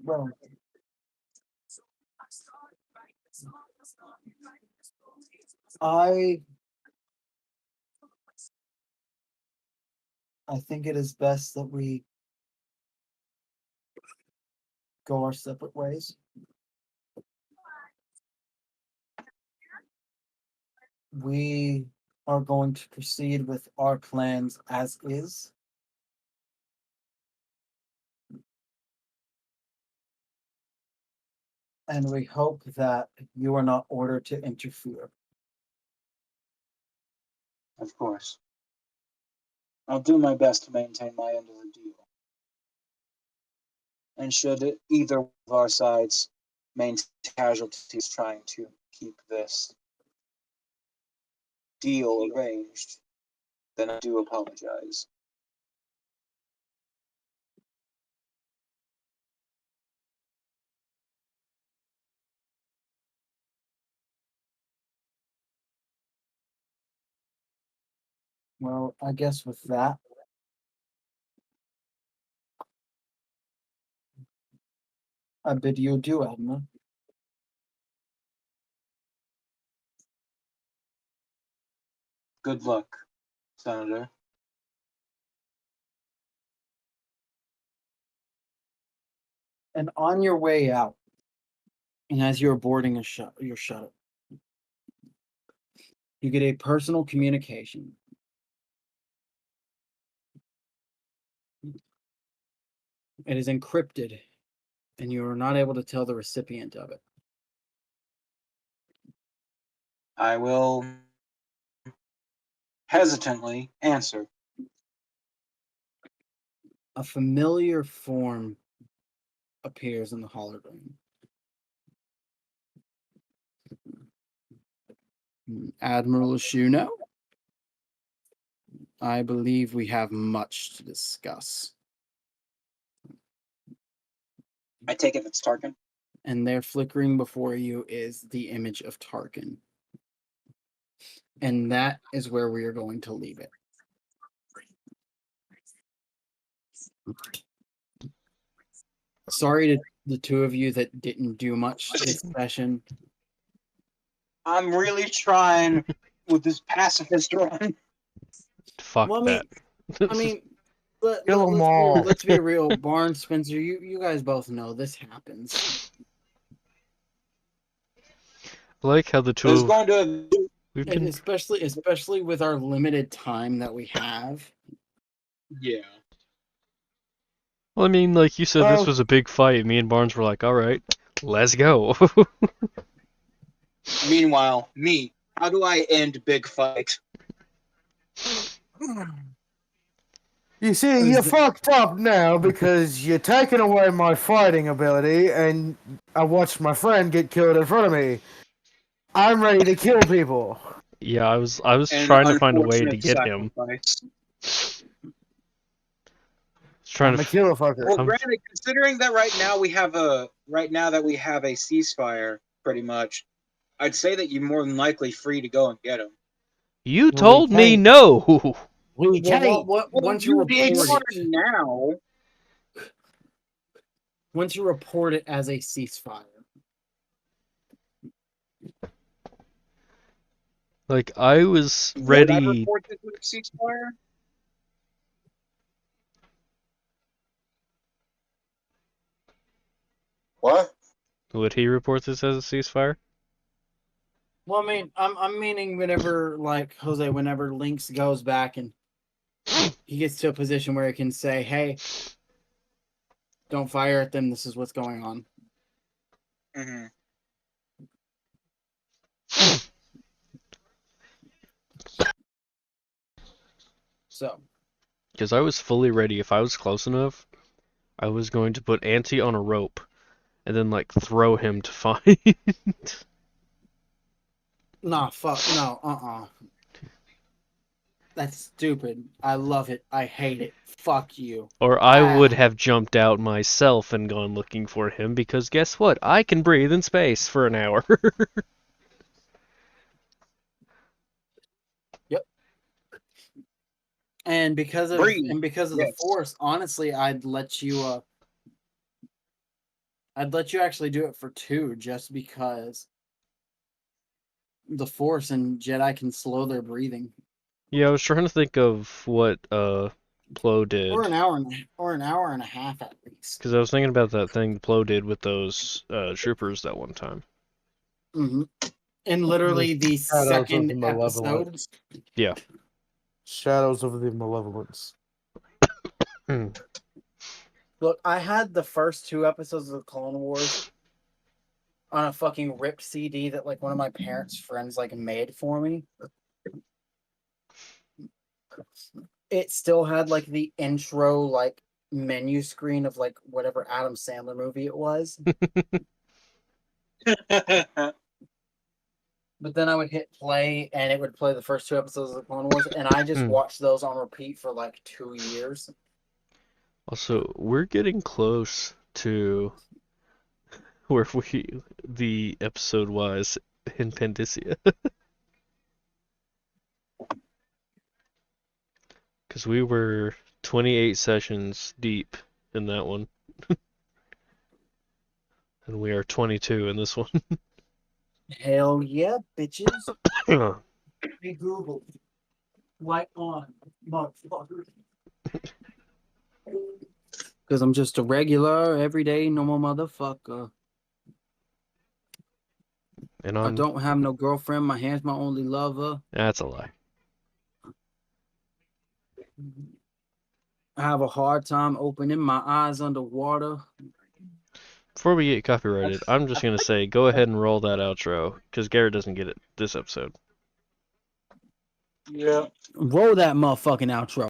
Well, I think it is best that we go our separate ways. We are going to proceed with our plans as is. And we hope that you are not ordered to interfere. Of course. I'll do my best to maintain my end of the deal. And should either of our sides maintain casualties trying to keep this deal arranged, then I do apologize. Well, I guess with that, I bid you adieu, Admiral. Good luck, Senator. And on your way out, and as you're boarding your shuttle, you get a personal communication. It is encrypted, and you are not able to tell the recipient of it. I will hesitantly answer. A familiar form appears in the hologram. Admiral Shuno, I believe we have much to discuss. I take it it's Tarkin. And there flickering before you is the image of Tarkin. And that is where we are going to leave it. Sorry to the two of you that didn't do much this session. I'm really trying with this pacifist run. Fuck Well, that. I mean, Kill 'em all. let's be real. Barnes, Spencer, you guys both know this happens. I like how the two It's of going to. we've And been especially with our limited time that we have. Yeah. well, I mean, like you said, this Oh. was a big fight. Me and Barnes were like, all right, let's go. Meanwhile, me. How do I end big fight? You see, you're fucked up now because you're taking away my fighting ability, and I watched my friend get killed in front of me. I'm ready to kill people. Yeah, I was An trying to find a way to unfortunate get him. sacrifice. Trying I'm to a killer fucker. Well, I'm- granted, considering that right now we have a ceasefire, pretty much, I'd say that you're more than likely free to go and get him. You we told me can't. no. We Well, can't. once you did report one now. once you report it as a ceasefire, Like I was Would I ready. report this as a ceasefire? What? Would he report this as a ceasefire? Well, I mean, I'm meaning whenever, like, Jose, whenever Lyinxs goes back and he gets to a position where he can say, hey, don't fire at them, this is what's going on. Mm-hmm. So, Because I was fully ready. If I was close enough, I was going to put Auntie on a rope and then, like, throw him to fight. nah, fuck, no, That's stupid. I love it. I hate it. Fuck you. Or I would Ah. have jumped out myself and gone looking for him, because guess what? I can breathe in space for an hour. Yep. And because of Breathe. the Yes. Force, honestly, I'd let you actually do it for 2, just because the Force and Jedi can slow their breathing. Yeah, I was trying to think of what Plo did. Or an hour and a half at least. Because I was thinking about that thing Plo did with those troopers that one time. Mm-hmm. In literally the Shadows of second the episode. Malevolence. Yeah. Shadows of the Malevolence. Look, I had the first 2 episodes of the Clone Wars on a fucking ripped CD that, like, one of my parents' friends, like, made for me. It still had, like, the intro, like, menu screen of, like, whatever Adam Sandler movie it was. But then I would hit play, and it would play the first 2 episodes of the Clone Wars, and I just watched those on repeat for, like, 2 years. Also, we're getting close to where the episode was in Pandacia. Because we were 28 sessions deep in that one. And we are 22 in this one. Hell yeah, bitches. Hey, Google. Light on, motherfucker. Because I'm just a regular, everyday, normal motherfucker. And I don't have no girlfriend. My hand's my only lover. That's a lie. I have a hard time opening my eyes underwater. Before we get copyrighted, I'm just going to say, go ahead and roll that outro, because Garrett doesn't get it this episode. Yeah. Roll that motherfucking outro.